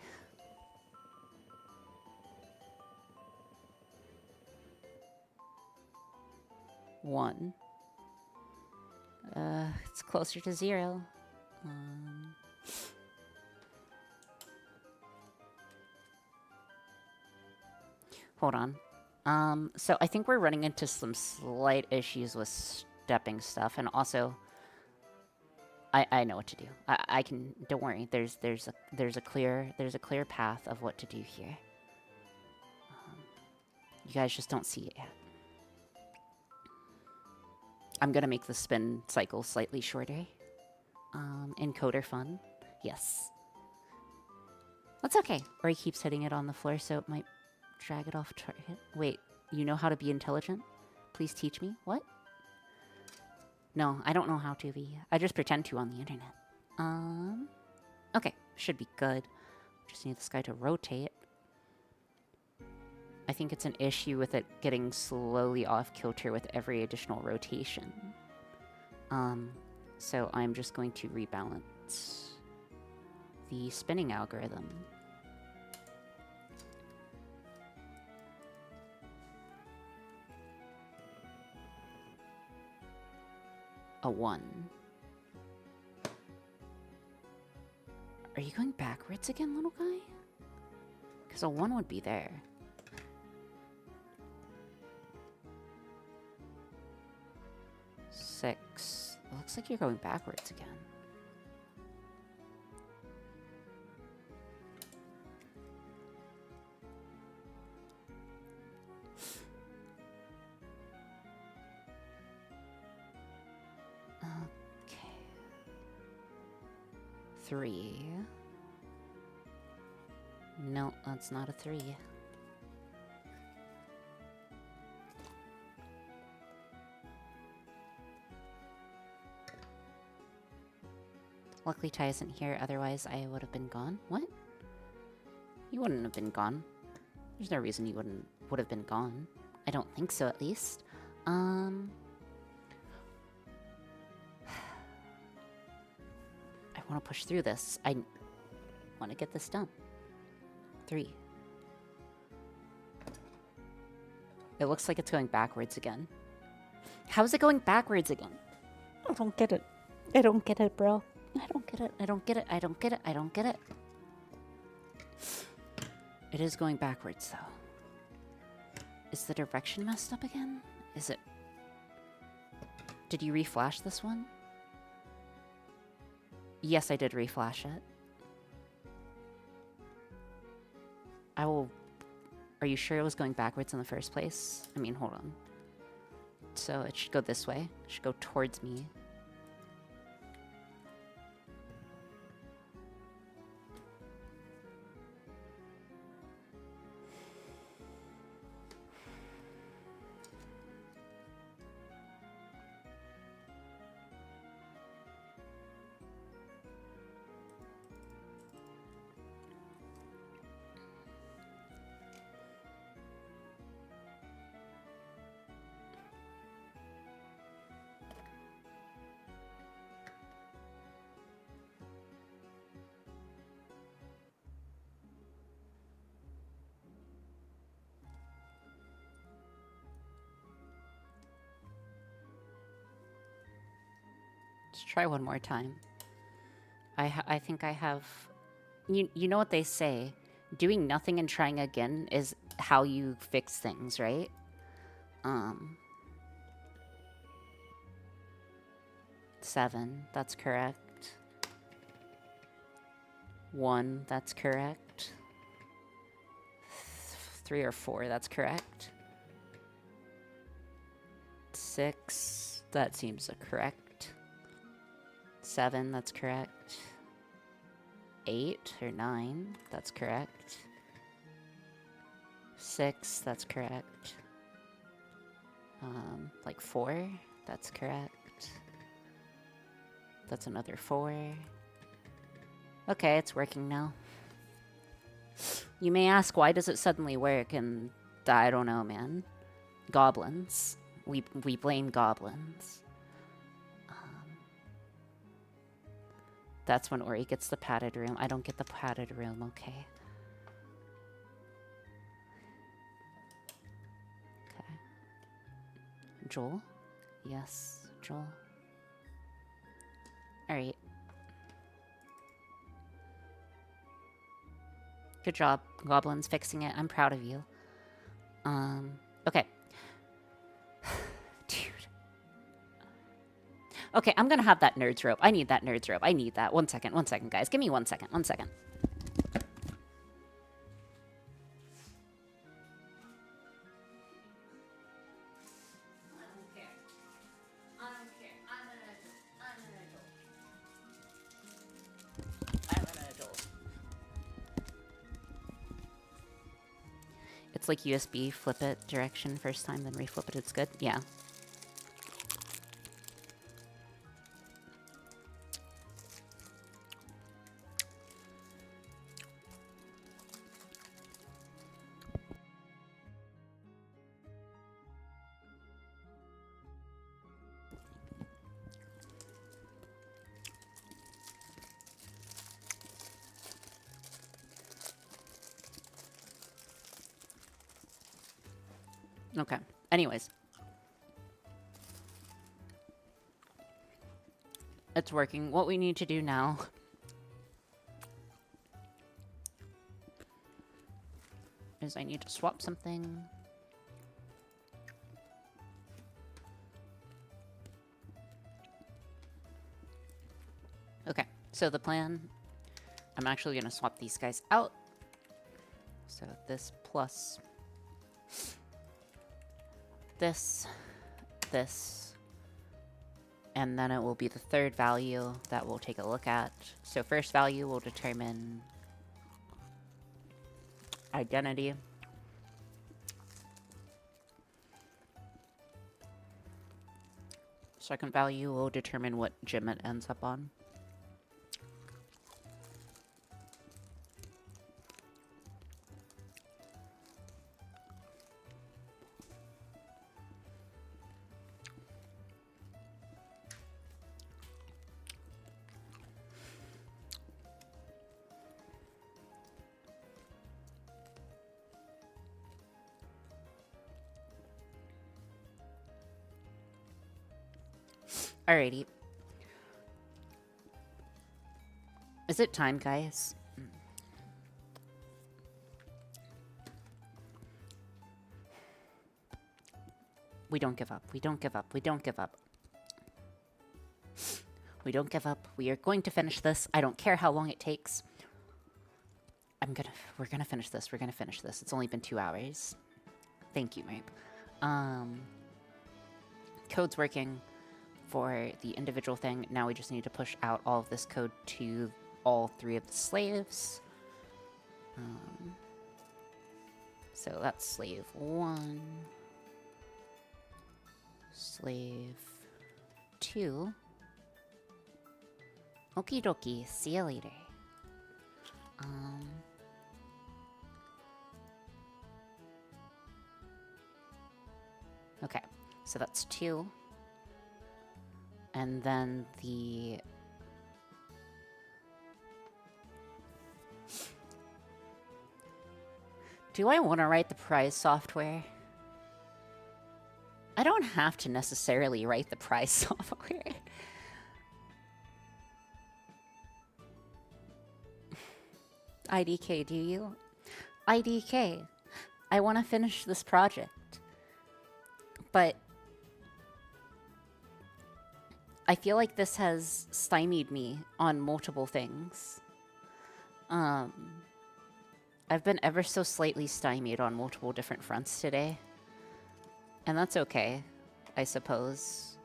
One. It's closer to 0. Hold on. So I think we're running into some slight issues with stepping stuff, and also I know what to do. I can. Don't worry. There's a clear path of what to do here. You guys just don't see it yet. I'm gonna make the spin cycle slightly shorter. Encoder fun. Yes. That's okay. Or he keeps hitting it on the floor, so it might drag it off target. Wait, you know how to be intelligent? Please teach me. What? No, I don't know how to be. I just pretend to on the internet. Okay, should be good. Just need this guy to rotate. I think it's an issue with it getting slowly off kilter with every additional rotation. So I'm just going to rebalance the spinning algorithm. A 1. Are you going backwards again, little guy? Because a 1 would be there. Six. It looks like you're going backwards again. Okay. 3. No, that's not a 3. Luckily Ty isn't here, otherwise I would have been gone. What? You wouldn't have been gone. There's no reason you would have been gone. I don't think so, at least. I want to push through this. I want to get this done. 3. It looks like it's going backwards again. How is it going backwards again? I don't get it. I don't get it, bro. I don't get it. I don't get it. I don't get it. I don't get it. It is going backwards, though. Is the direction messed up again? Is it? Did you reflash this one? Yes, I did reflash it. I will... Are you sure it was going backwards in the first place? I mean, hold on. So it should go this way. It should go towards me. Let's try one more time. I think I have... You know what they say? Doing nothing and trying again is how you fix things, right? 7, that's correct. 1, that's correct. 3 or 4, that's correct. 6, that seems correct. 7, that's correct. 8 or 9, that's correct. 6, that's correct. Like 4, that's correct. That's another 4. Okay, it's working now. You may ask, why does it suddenly work? And I don't know, man. Goblins. We blame goblins. That's when Ori gets the padded room. I don't get the padded room, okay. Okay. Joel? Yes, Joel. Alright. Good job, goblins, fixing it. I'm proud of you. Okay. Dude. Okay, I'm gonna have that nerds rope. I need that nerds rope. I need that. One second, guys. Give me 1 second, 1 second. It's like USB, flip it direction first time, then reflip it, it's good? Yeah. Okay. Anyways. It's working. What we need to do now is I need to swap something. Okay, so the plan, I'm actually going to swap these guys out. So this plus this, and then it will be the third value that we'll take a look at. So first value will determine identity. Second value will determine what gym it ends up on. Alrighty. Is it time, guys? We don't give up. We don't give up. We don't give up. We don't give up. We are going to finish this. I don't care how long it takes. We're gonna finish this. We're gonna finish this. It's only been 2 hours. Thank you, Mape. Code's working for the individual thing. Now we just need to push out all of this code to all 3 of the slaves. So that's slave 1. Slave 2. Okie dokie. See you later. Okay, so that's 2. And then the... Do I want to write the prize software? I don't have to necessarily write the prize software. IDK, do you? IDK, I want to finish this project. But I feel like this has stymied me on multiple things. I've been ever so slightly stymied on multiple different fronts today. And that's okay, I suppose,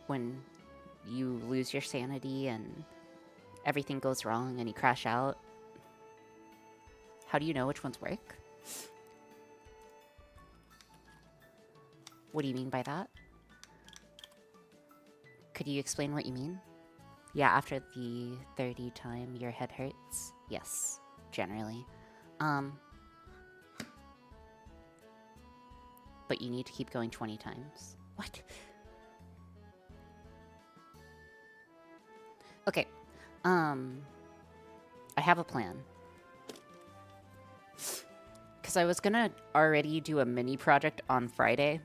when you lose your sanity and everything goes wrong and you crash out. How do you know which ones work? What do you mean by that? Could you explain what you mean? Yeah, after the 30 time your head hurts? Yes, generally. But you need to keep going 20 times. What? Okay. I have a plan. Because I was gonna already do a mini project on Friday.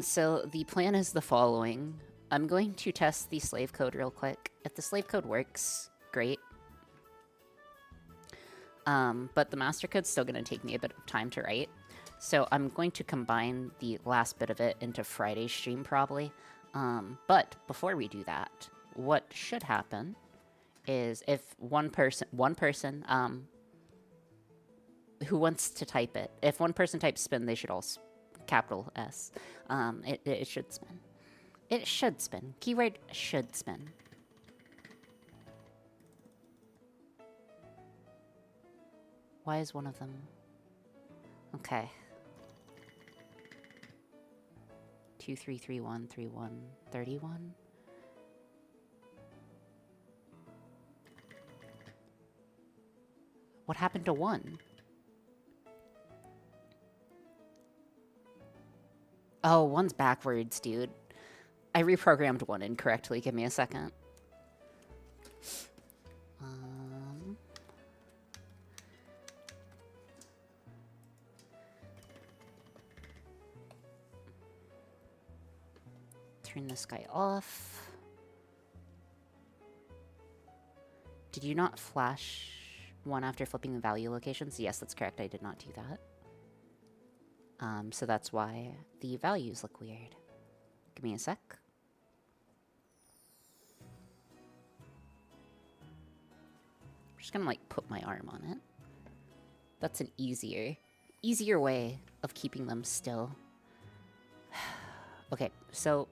So the plan is the following. I'm going to test the slave code real quick. If the slave code works, great. But the master code's still gonna take me a bit of time to write. So I'm going to combine the last bit of it into Friday's stream probably. But before we do that, what should happen is if one person who wants to type it, if one person types spin, they should all capital S. It should spin. It should spin. Keyword should spin. Why is one of them? Okay. 23313131. What happened to one? Oh, one's backwards, dude. I reprogrammed one incorrectly. Give me a second. Turn this guy off. Did you not flash one after flipping the value locations? Yes, that's correct. I did not do that. So that's why the values look weird. Give me a sec. I'm just gonna like put my arm on it. That's an easier way of keeping them still. Okay, so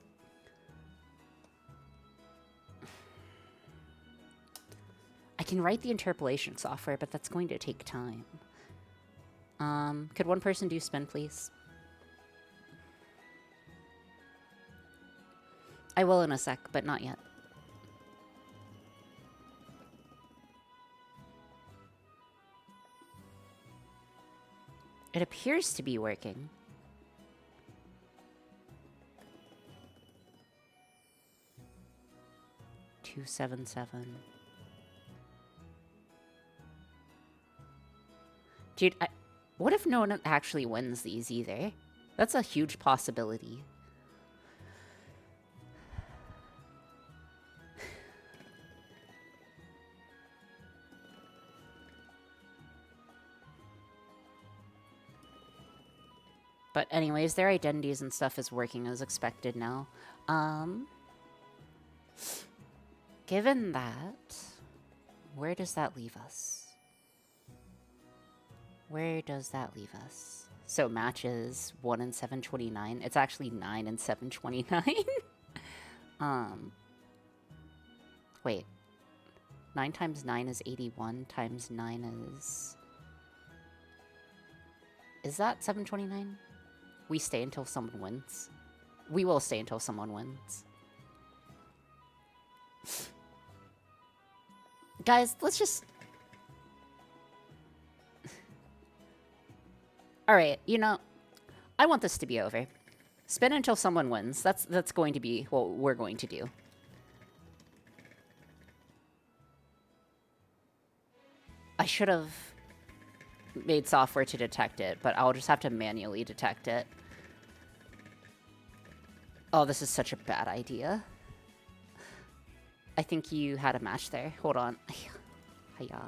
I can write the interpolation software, but that's going to take time. Could one person do spin, please? I will in a sec, but not yet. It appears to be working. $277. Dude, what if no one actually wins these either? That's a huge possibility. But anyways, their identities and stuff is working as expected now. Given that, where does that leave us? Where does that leave us? So matches 1 and 729. It's actually 9 and 729. Wait. 9 times 9 is 81 times 9 is... Is that 729? We stay until someone wins. We will stay until someone wins. Guys, let's just... Alright, you know, I want this to be over. Spin until someone wins. That's going to be what we're going to do. I should have made software to detect it, but I'll just have to manually detect it. Oh, this is such a bad idea. I think you had a match there. Hold on. Hiya.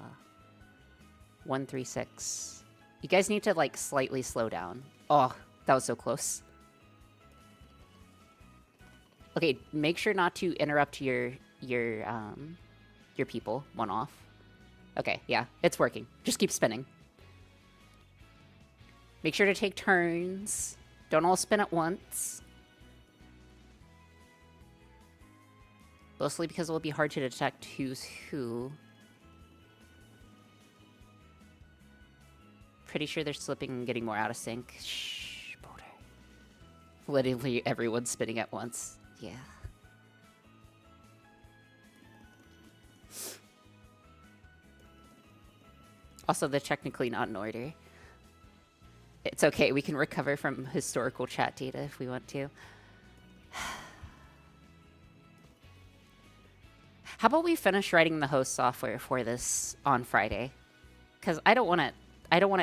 136. You guys need to, like, slightly slow down. Oh, that was so close. Okay, make sure not to interrupt your people. One off. Okay, yeah, it's working. Just keep spinning. Make sure to take turns. Don't all spin at once. Mostly because it will be hard to detect who's who. Pretty sure they're slipping and getting more out of sync. Shh, Boulder. Literally everyone's spinning at once. Yeah. Also, they're technically not in order. It's okay, we can recover from historical chat data if we want to. How about we finish writing the host software for this on Friday? Because I don't want to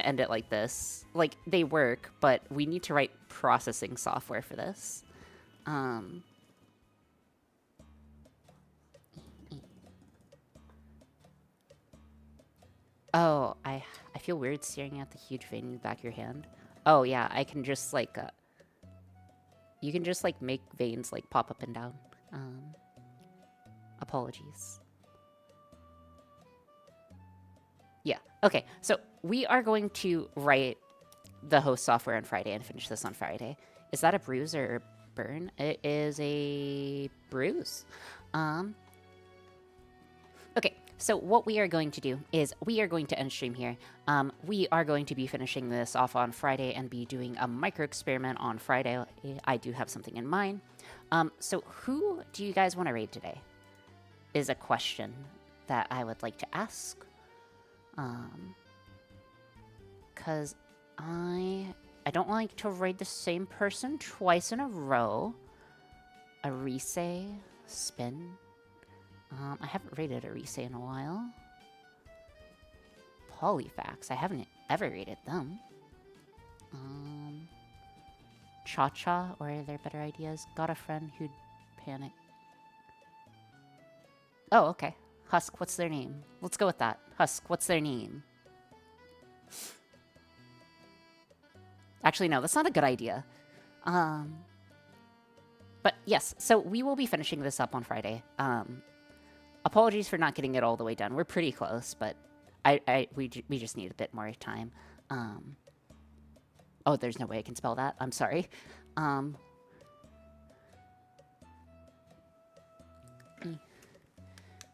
end it like this. Like, they work, but we need to write processing software for this. Oh, I feel weird staring at the huge vein in the back of your hand. Oh, yeah, I can just, like, you can just, like, make veins, like, pop up and down. Apologies. Yeah, okay, so we are going to write the host software on Friday and finish this on Friday. Is that a bruise or a burn? It is a bruise. Okay, so what we are going to do is we are going to end stream here. We are going to be finishing this off on Friday and be doing a micro experiment on Friday. I do have something in mind. So who do you guys want to raid today? Is a question that I would like to ask. Because I don't like to raid the same person twice in a row. Arise, Spin. I haven't rated Arise in a while. Polyfax, I haven't ever rated them. Cha-Cha, or are there better ideas? Got a friend who'd panic. Oh, okay. Husk, what's their name? Let's go with that. Husk, what's their name? Actually, no, that's not a good idea. But yes, so we will be finishing this up on Friday. Apologies for not getting it all the way done. We're pretty close, but we just need a bit more time. Oh, there's no way I can spell that. I'm sorry.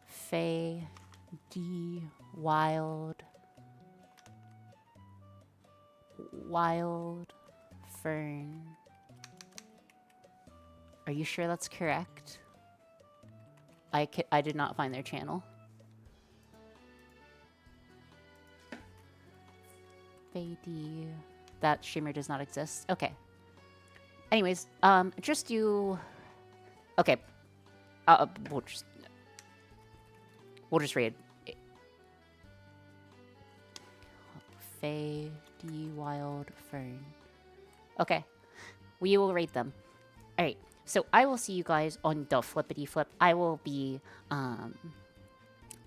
Faye D Wild Fern. Are you sure that's correct? I did not find their channel. Faye D. That streamer does not exist. Okay. Anyways, just do. Okay. We'll just raid. Faye D Wild Fern. Okay. We will rate them. Alright. So I will see you guys on the Flippity Flip. I will be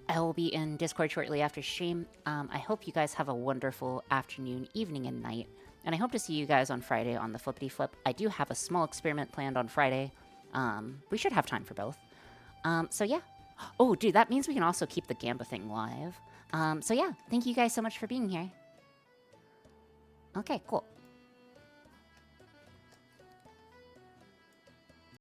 in Discord shortly after stream. I hope you guys have a wonderful afternoon, evening, and night. And I hope to see you guys on Friday on the Flippity Flip. I do have a small experiment planned on Friday. We should have time for both. So yeah. Oh, dude, that means we can also keep the Gamba thing live. So yeah, thank you guys so much for being here. Okay, cool.